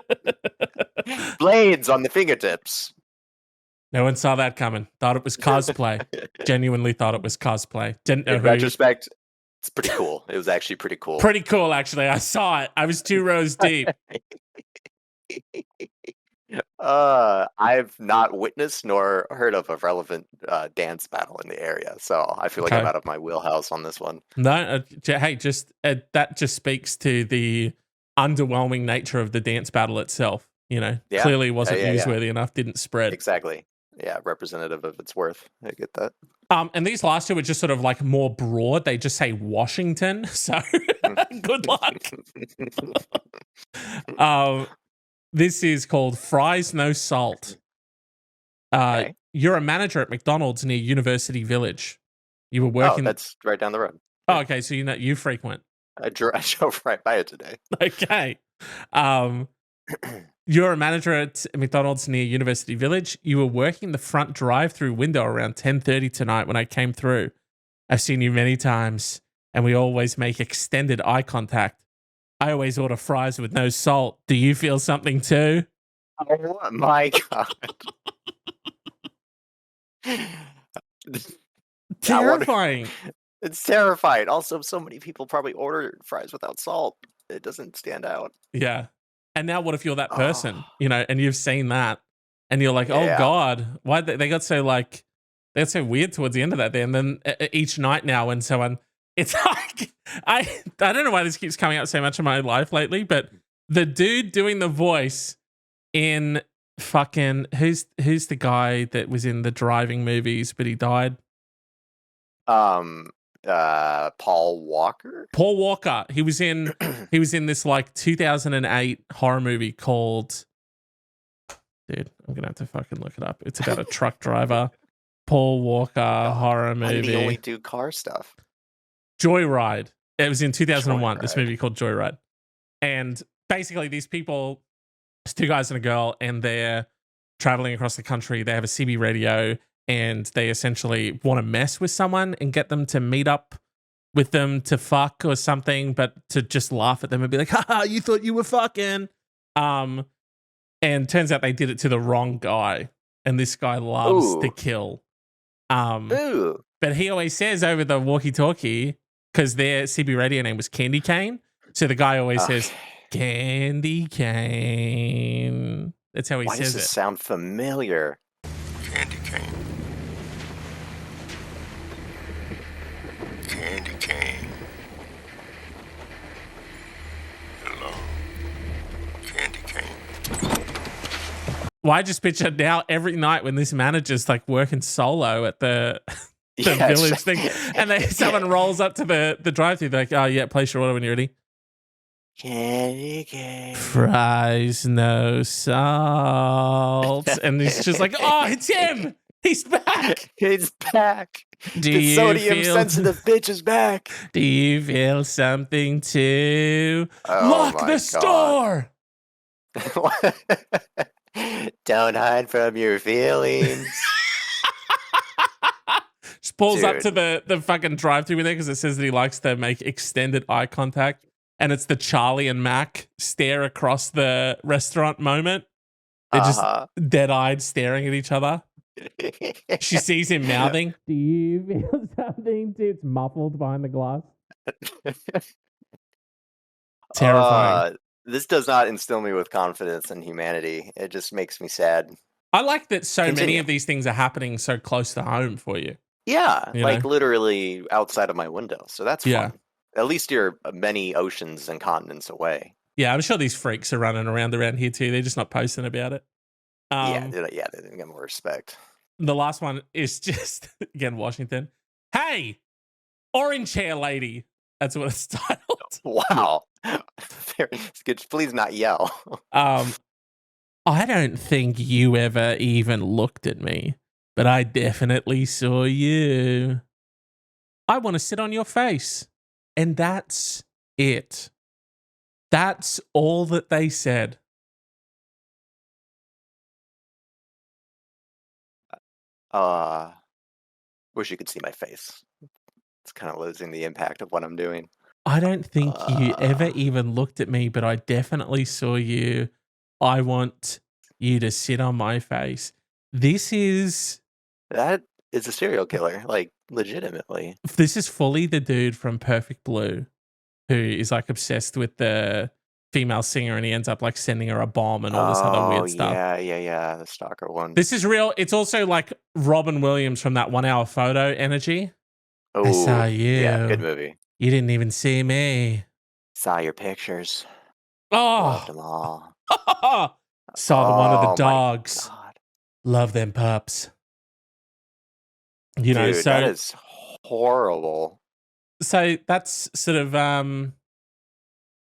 Blades on the fingertips.
No one saw that coming. Thought it was cosplay. Genuinely thought it was cosplay. Didn't know
In
who.
retrospect, it's pretty cool. It was actually pretty cool.
Pretty cool, actually. I saw it. I was 2 rows deep.
I've not witnessed nor heard of a relevant dance battle in the area, so I feel like I'm
Okay.
out of my wheelhouse on this one.
No, hey, just that just speaks to the underwhelming nature of the dance battle itself. You know,
Yeah.
clearly wasn't
Yeah.
newsworthy enough, didn't spread.
Exactly. Yeah, representative of its worth. I get that.
And these last 2 are just sort of like more broad. They just say Washington. So good luck. This is called Fries No Salt.
Okay.
You're a manager at McDonald's near University Village. You were
Oh,
working.
that's right down the road.
Oh, okay. So you frequent.
I drove right by it today.
Okay. You're a manager at McDonald's near University Village. You were working the front drive-through window around 10:30 tonight when I came through. I've seen you many times, and we always make extended eye contact. I always order fries with no salt. Do you feel something too?
Oh my god.
Terrifying.
It's terrifying. Also, so many people probably order fries without salt. It doesn't stand out.
Yeah. And now what if you're that person, you know, and you've seen that and you're like, oh
Yeah.
God, why they got so like, they got so weird towards the end of that day. And then each night now when someone, it's like, I don't know why this keeps coming up so much in my life lately, but the dude doing the voice in fucking, who's the guy that was in the driving movies, but he died?
Paul Walker.
Paul Walker. He was in this like 2008 horror movie called, dude, I'm gonna have to fucking look it up. It's about a truck driver. Paul Walker horror
Why did he only
movie.
do car stuff?
Joyride. It was in 2001. This
Joyride.
movie called Joyride. And basically these people, it's 2 guys and a girl, and they're traveling across the country. They have a CB radio, and they essentially want to mess with someone and get them to meet up with them to fuck or something, but to just laugh at them and be like, haha, you thought you were fucking. And turns out they did it to the wrong guy. And this guy loves
Ooh.
to kill.
Ooh.
But he always says over the walkie-talkie, because their CB radio name was Candy Cane. So the guy always says, Candy Cane. That's how he
Why does
says
this
it.
sound familiar?
Candy cane. Candy cane. Hello.
Well, I just picture now every night when this manager's like working solo at the village thing, and someone rolls up to the drive-thru, they're like, "Oh yeah, place your order when you're ready."
Candy cane.
Fries, no salt, and he's just like, "Oh, it's him! He's back!
He's back!
Do
The
you
sodium
feel-
sensitive bitch is back!
Do you feel something too?
Oh
Lock
my
the
God.
store!"
Don't hide from your feelings.
Just pulls up
Dude.
to the fucking drive-thru with it because it says that he likes to make extended eye contact, and it's the Charlie and Mac stare across the restaurant moment. They're just dead-eyed staring at each other. She sees him mouthing, "Do you feel something too?" It's muffled behind the glass. Terrifying.
This does not instill me with confidence in humanity. It just makes me sad.
I like that so many
Continue.
of these things are happening so close to home for you.
Yeah,
You
like
know?
literally outside of my window. So that's
Yeah.
fun. At least you're many oceans and continents away.
Yeah, I'm sure these freaks are running around here too. They're just not posting about it.
Yeah, they didn't get more respect.
The last one is just, again, Washington. "Hey, orange hair lady." That's what it's titled.
Wow. Could you please not yell?
"I don't think you ever even looked at me, but I definitely saw you. I want to sit on your face." And that's it. That's all that they said.
Wish you could see my face. It's kind of losing the impact of what I'm doing.
"I don't think you ever even looked at me, but I definitely saw you. I want you to sit on my face." This is
That is a serial killer, like legitimately.
fully the dude from Perfect Blue who is like obsessed with the female singer, and he ends up like sending her a bomb and all this other weird stuff.
Yeah, the stalker one.
This is real. It's also like Robin Williams from that 1 Hour Photo energy. "I saw you.
Yeah, good movie.
You didn't even see me.
Saw your pictures. Loved them
Oh,
all.
saw the one of the
Oh my
dogs.
God.
Love them pups." You know,
Dude,
so
that is horrible.
so that's sort of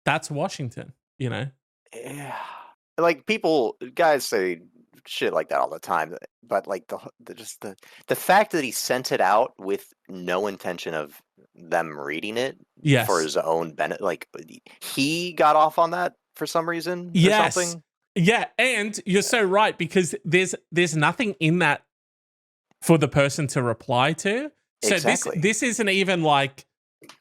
that's Washington. You know,
Yeah. Like guys say shit like that all the time, but like the fact that he sent it out with no intention of them reading it
yes,
for his own benefit, like he got off on that for some reason or
yes,
something.
yeah, and you're so right because there's nothing in that for the person to reply to. So
Exactly.
this isn't even like,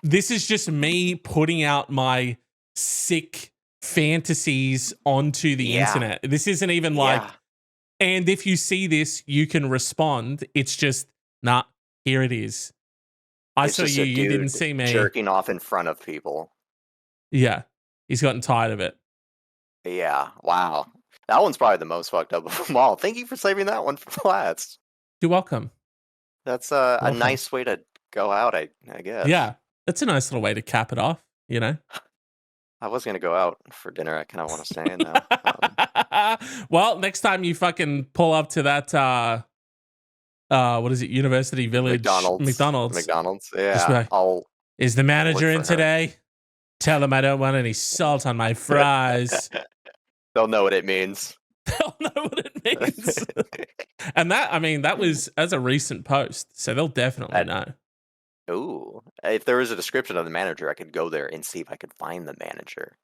this is just me putting out my sick fantasies onto the
Yeah.
internet. This isn't even like,
Yeah.
and if you see this, you can respond. It's just, nah, here it is. I
It's
saw
just
you,
a
you didn't
dude
see me.
jerking off in front of people.
Yeah, he's gotten tired of it.
Yeah. Wow. That one's probably the most fucked up of them all. Thank you for saving that one for last.
You're welcome.
That's a
Welcome.
nice way to go out, I guess.
Yeah, that's a nice little way to cap it off, you know?
I was going to go out for dinner. I kind of want to stay in now.
Well, next time you fucking pull up to that, what is it, University Village?
McDonald's. Yeah.
be like, "Is the manager in
for her.
today? Tell him I don't want any salt on my fries."
They'll know what it means.
They'll know what it means. And that was as a recent post, so they'll definitely know.
Ooh. If there was a description of the manager, I could go there and see if I could find the manager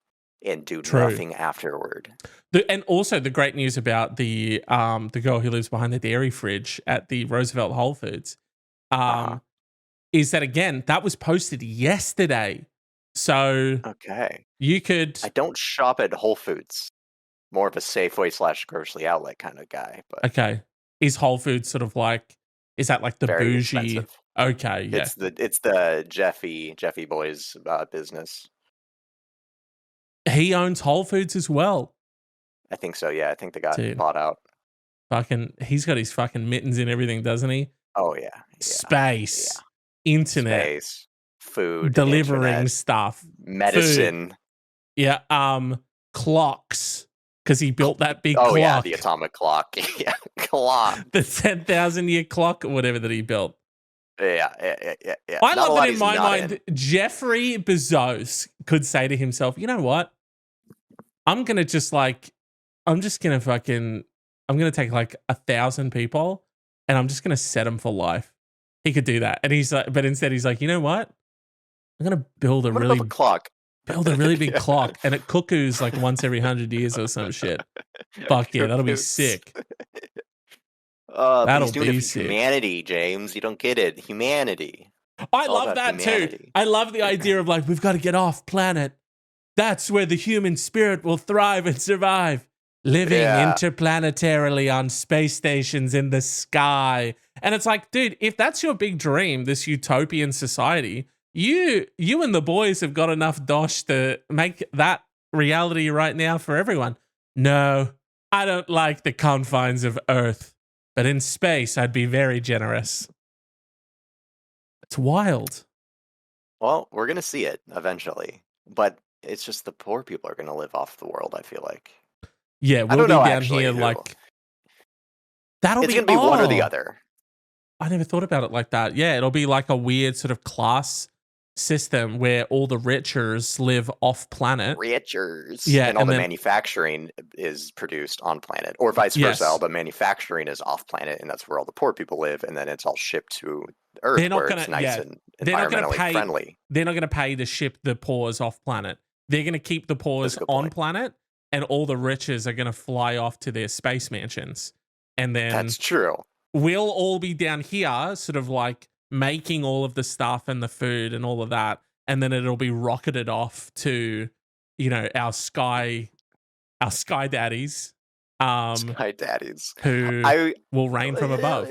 and do
True.
nothing afterward.
And also the great news about the girl who lives behind the dairy fridge at the Roosevelt Whole Foods is that, again, that was posted yesterday. So
Okay.
you could...
I don't shop at Whole Foods. More of a Safeway / grocery outlet kind of guy. But
okay. Is Whole Foods sort of like... Is that like the
very
bougie...
expensive.
Okay, yeah.
It's the Jeffy boys business.
He owns Whole Foods as well.
I think so, yeah. I think they got
Dude.
bought out.
He's got his fucking mittens and everything, doesn't he?
Oh, yeah.
Space. Internet.
Space. Food.
Delivering
internet,
stuff.
medicine.
Food. Yeah. Clocks. because he built that big
Oh
clock.
yeah, the atomic clock. Yeah, clock.
The 10,000 year clock or whatever that he built.
Yeah.
I
Not a
love
lot
that in
he's
my
not
mind,
in.
Jeffrey Bezos could say to himself, you know what? I'm going to just like, I'm just going to fucking, I'm going to take like 1,000 people and I'm just going to set them for life. He could do that. And he's like, but instead he's like, you know what? I'm going to build a
What
really
about the clock?
big
Yeah.
clock and it cuckoos like once every 100 years or some shit. Fuck yeah, that'll be
Cuckoos.
sick.
But
That'll
he's doing
be
it for
sick.
humanity, James. You don't get it. Humanity.
I
It's all
love
about
that too.
humanity.
I love the idea of like, we've got to get off planet. That's where the human spirit will thrive and survive. Living
Yeah.
interplanetarily on space stations in the sky. And it's like, dude, if that's your big dream, this utopian society, you and the boys have got enough dosh to make that reality right now for everyone. No, I don't like the confines of Earth, but in space, I'd be very generous. It's wild.
Well, we're gonna see it eventually, but it's just the poor people are gonna live off the world. I feel like
Yeah, we'll
don't
be
know,
down
actually,
here
who.
like that'll
It's
be
gonna be one or the
oh,
other.
I never thought about it like that. Yeah, it'll be like a weird sort of class system where all the richers live off planet.
Riches.
Yeah,
and all
and
the
then-
manufacturing is produced on planet, or vice
Yes.
versa. All the manufacturing is off planet, and that's where all the poor people live, and then it's all shipped to Earth,
They're not
where
gonna-
it's nice
yeah,
and
they're not gonna
environmentally
pay-
friendly.
They're not going to pay to ship the poors off planet. They're going to keep the poors
That's a good
on
point.
planet, and all the riches are going to fly off to their space mansions. And then
That's true.
we'll all be down here, sort of like making all of the stuff and the food and all of that, and then it'll be rocketed off to, you know, our sky daddies,
Sky daddies.
who
I
will reign from above.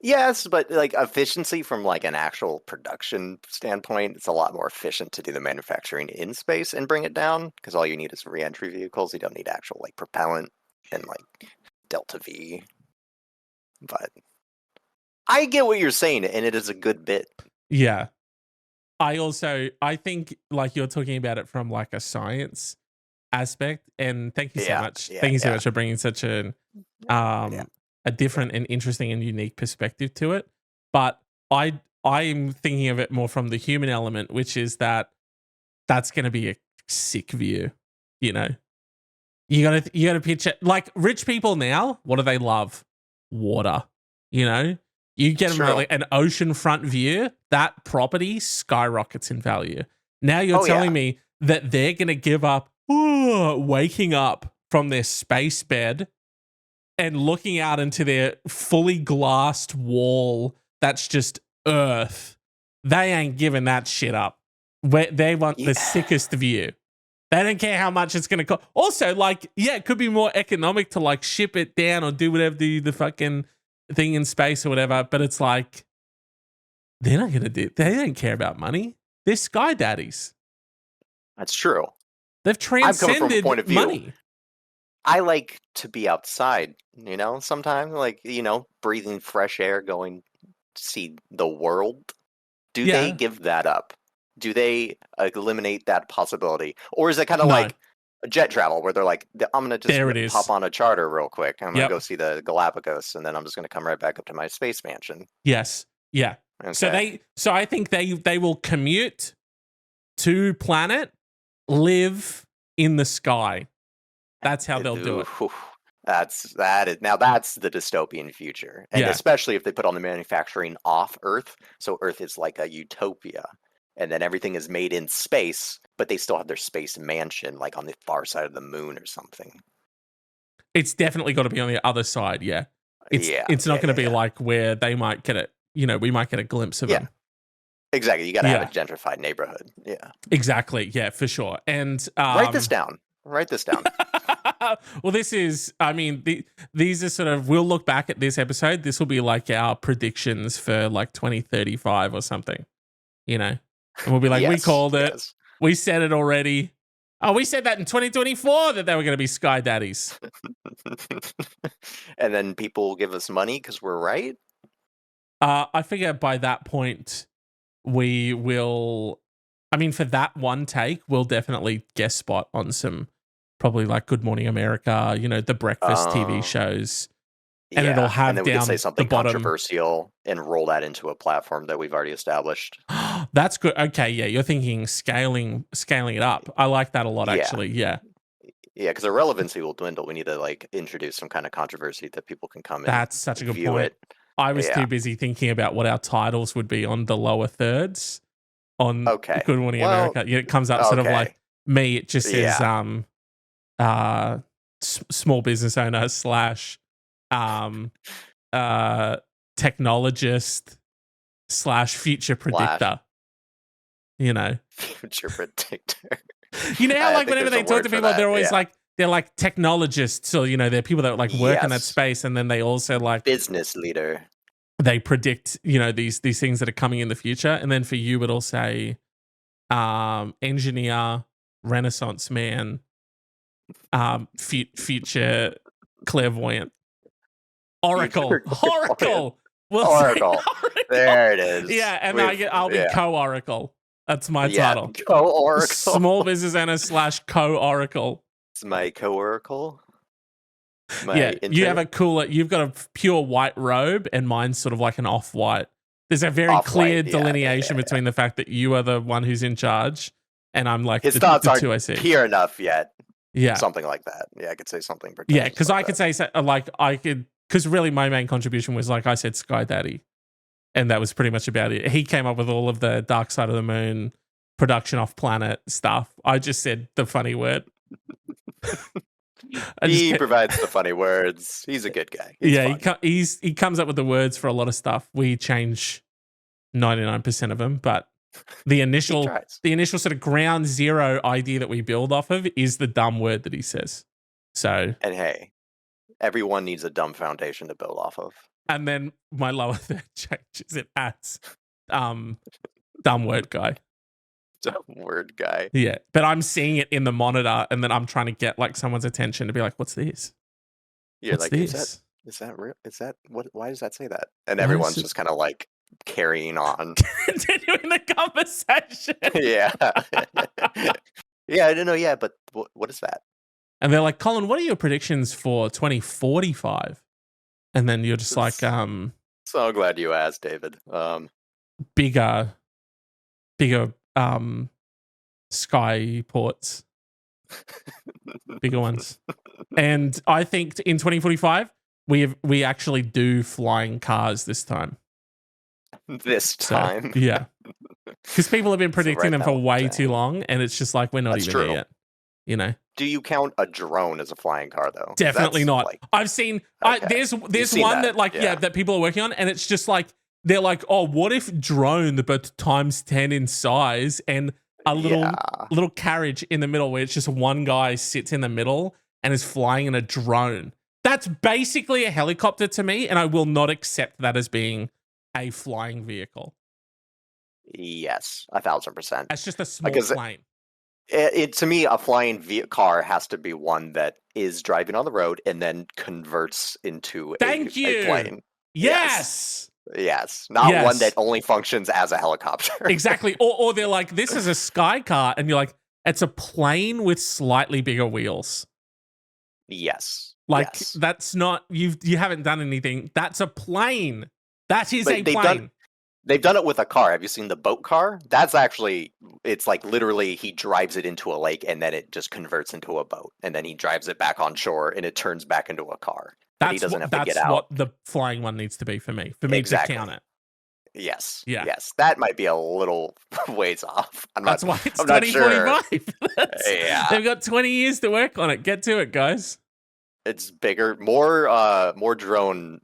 Yes, but like efficiency from like an actual production standpoint, it's a lot more efficient to do the manufacturing in space and bring it down, because all you need is re-entry vehicles. You don't need actual like propellant and like Delta V. But I get what you're saying, and it is a good bit.
Yeah. I think like you're talking about it from like a science aspect, and thank you so
Yeah,
much.
yeah,
Thank you so
yeah.
much for bringing such a
Yeah.
a different and interesting and unique perspective to it. But I'm thinking of it more from the human element, which is that's going to be a sick view, you know. You got to picture like rich people now, what do they love? Water, you know? You get them
True.
like an oceanfront view, that property skyrockets in value. Now you're
Oh,
telling
yeah.
me that they're going to give up waking up from their space bed and looking out into their fully glassed wall that's just Earth. They ain't giving that shit up. They want
Yeah.
the sickest view. They don't care how much it's going to cost. Also, like, yeah, it could be more economic to like ship it down or do whatever, the fucking thing in space or whatever. But it's like, they're not going to do, they don't care about money. They're sky daddies.
That's true.
They've
coming from a
transcended
point of view.
money.
I like to be outside, you know, sometimes, like, you know, breathing fresh air, going to see the world. Do
Yeah.
they give that up? Do they eliminate that possibility? Or is it kind of
No.
like a jet travel where they're like, I'm going to
There it
just
is.
hop on a charter real quick. I'm going to
Yep.
go see the Galapagos, and then I'm just going to come right back up to my space mansion.
Yes. Yeah.
Okay.
So I think they will commute to planet, live in the sky. That's how they'll do it.
Ooh, that's the dystopian future, and
Yeah.
especially if they put all the manufacturing off Earth, so Earth is like a utopia, and then everything is made in space, but they still have their space mansion, like on the far side of the moon or something.
It's definitely got to be on the other side. Yeah. It's not
yeah,
going to be
yeah.
like where they might get it. You know, we might get a glimpse of
Yeah.
them.
Exactly. You got to
Yeah.
have a gentrified neighborhood. Yeah.
Exactly. Yeah, for sure. And
Write this down. Write this down.
well, this is, I mean, these are sort of, we'll look back at this episode. This will be like our predictions for like 2035 or something, you know? And we'll be like, we
Yes,
called it.
yes.
We said it already. Oh, we said that in 2024 that they were going to be sky daddies.
And then people will give us money because we're right.
I figure by that point, we will, I mean, for that one take, we'll definitely guest spot on some probably like Good Morning America, the breakfast TV shows. And it'll have
and then we
down
could say
the
something
bottom.
controversial and roll that into a platform that we've already established.
That's good. Okay, yeah, you're thinking scaling it up. I like that a lot, actually. Yeah.
Yeah, because our relevancy will dwindle. We need to like introduce some kind of controversy that people can come
That's such a good
view
point.
it.
I was too busy thinking about what our titles would be on the lower thirds on Good Morning America. Yeah, it comes up sort of like me. It just says small business owner / technologist / future predictor.
Future predictor.
How like whenever they talk to people, they're always like they're like technologists, or they're people that like work in that space, and then they also like
business leader.
They predict these things that are coming in the future, and then for you it'll say engineer, Renaissance man, future clairvoyant, Oracle. We'll
Oracle. There it is.
Yeah, and I'll be co-Oracle. That's my title.
Co-Oracle.
Small business owner / co-Oracle.
It's my co-Oracle.
You have you've got a pure white robe, and mine's sort of like an off-white. There's a very clear delineation between the fact that you are the one who's in charge, and I'm like
his thoughts aren't pure enough yet.
Yeah,
something like that. Yeah, I could say something.
Yeah, because I could say because really my main contribution was like I said Sky Daddy, and that was pretty much about it. He came up with all of the Dark Side of the Moon production off planet stuff. I just said the funny word.
He provides the funny words. He's a good guy.
He comes up with the words for a lot of stuff. We change 99% of them, but the initial sort of ground zero idea that we build off of is the dumb word that he says. So,
and hey, everyone needs a dumb foundation to build off of.
And then my lower third changes it as dumb word guy.
Dumb word guy.
Yeah, but I'm seeing it in the monitor, and then I'm trying to get like someone's attention to be like, "What's this?
Yeah, what's like this? Is that real? Is that what? Why does that say that?" And everyone's just kind of like carrying on,
continuing the conversation.
Yeah, yeah, I don't know. Yeah, but what is that?
And they're like, "Colin, what are your predictions for 2045?" And then you're just like,
So glad you asked, David.
Bigger sky ports, bigger ones. And I think in 2045 we actually do flying cars this time. Yeah, because people have been predicting them for way too long, and it's just like we're not even there yet.
Do you count a drone as a flying car though?
Definitely not. Like, I've seen there's one that people are working on, and it's just like they're like, oh, what if drone but times 10 in size, and a little carriage in the middle where it's just one guy sits in the middle and is flying in a drone. That's basically a helicopter to me, and I will not accept that as being a flying vehicle.
Yes, 1,000%.
That's just a small plane.
To me, a flying car has to be one that is driving on the road and then converts into a plane.
Yes.
Not one that only functions as a helicopter.
Exactly. Or they're like, this is a sky car, and you're like, it's a plane with slightly bigger wheels.
Yes.
That's not you haven't done anything. That's a plane. That is a plane.
They've done it with a car. Have you seen the boat car? That's actually, it's like literally he drives it into a lake and then it just converts into a boat. And then he drives it back on shore and it turns back into a car. He doesn't have to get out.
That's what the flying one needs to be for me. For me to count it.
Yes.
Yeah.
Yes. That might be a little ways off.
That's why it's 2045.
Yeah.
They've got 20 years to work on it. Get to it, guys.
It's bigger, more drone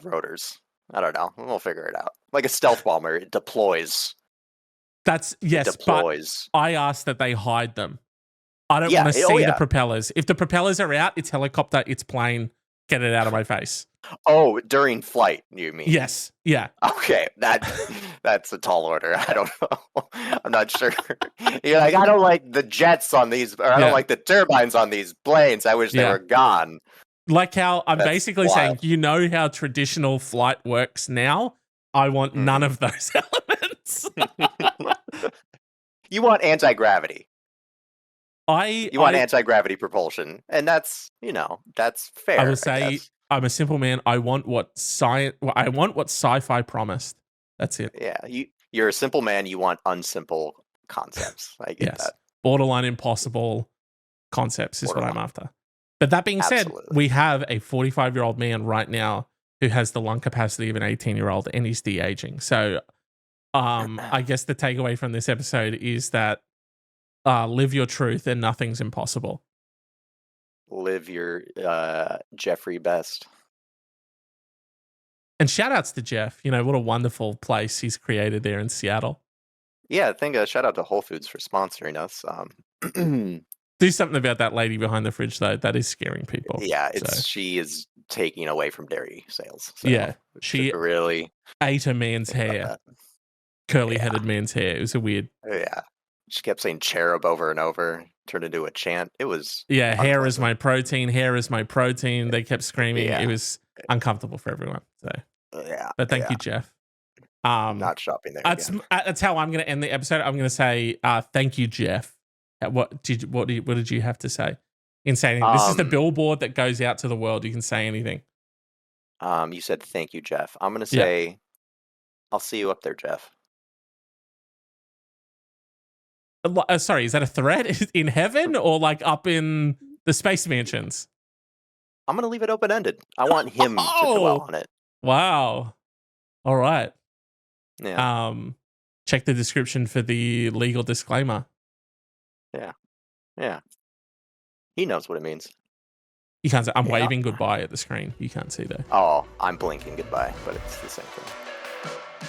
rotors. I don't know. We'll figure it out. Like a stealth bomber, it deploys.
But I asked that they hide them. I don't want to see the propellers. If the propellers are out, it's helicopter, it's plane. Get it out of my face.
Oh, during flight, you mean?
Yes. Yeah.
Okay, that's a tall order. I don't know. I'm not sure. You're like, I don't like the jets on these, or I don't like the turbines on these planes. I wish they were gone.
Like how I'm basically saying, you know how traditional flight works now? I want none of those elements.
You want anti-gravity. You want anti-gravity propulsion, and that's that's fair.
I will say I'm a simple man. I want what sci-fi promised. That's it.
Yeah, you're a simple man. You want unsimple concepts. I get that.
Borderline impossible concepts is what I'm after. But that being said, we have a 45-year-old man right now who has the lung capacity of an 18-year-old, and he's de-aging. So I guess the takeaway from this episode is that live your truth and nothing's impossible.
Live your Jeffrey best.
And shout outs to Jeff. What a wonderful place he's created there in Seattle.
Yeah, I think shout out to Whole Foods for sponsoring us.
Do something about that lady behind the fridge, though. That is scaring people.
Yeah, she is taking away from dairy sales. So
yeah, she
really
ate a man's hair, curly-headed man's hair. It was a weird.
Yeah, she kept saying cherub over and over, turned into a chant. It was
hair is my protein. Hair is my protein. They kept screaming. It was uncomfortable for everyone. So but thank you, Jeff.
Not shopping there.
That's how I'm going to end the episode. I'm going to say thank you, Jeff. What did you have to say? You can say anything. This is the billboard that goes out to the world. You can say anything.
You said thank you, Jeff. I'm gonna say, I'll see you up there, Jeff.
Sorry, is that a threat in heaven or like up in the space mansions?
I'm gonna leave it open ended. I want him to dwell on it.
Wow. All right.
Yeah.
Check the description for the legal disclaimer.
Yeah. He knows what it means.
You can't say, I'm waving goodbye at the screen. You can't see though.
Oh, I'm blinking goodbye, but it's the same thing.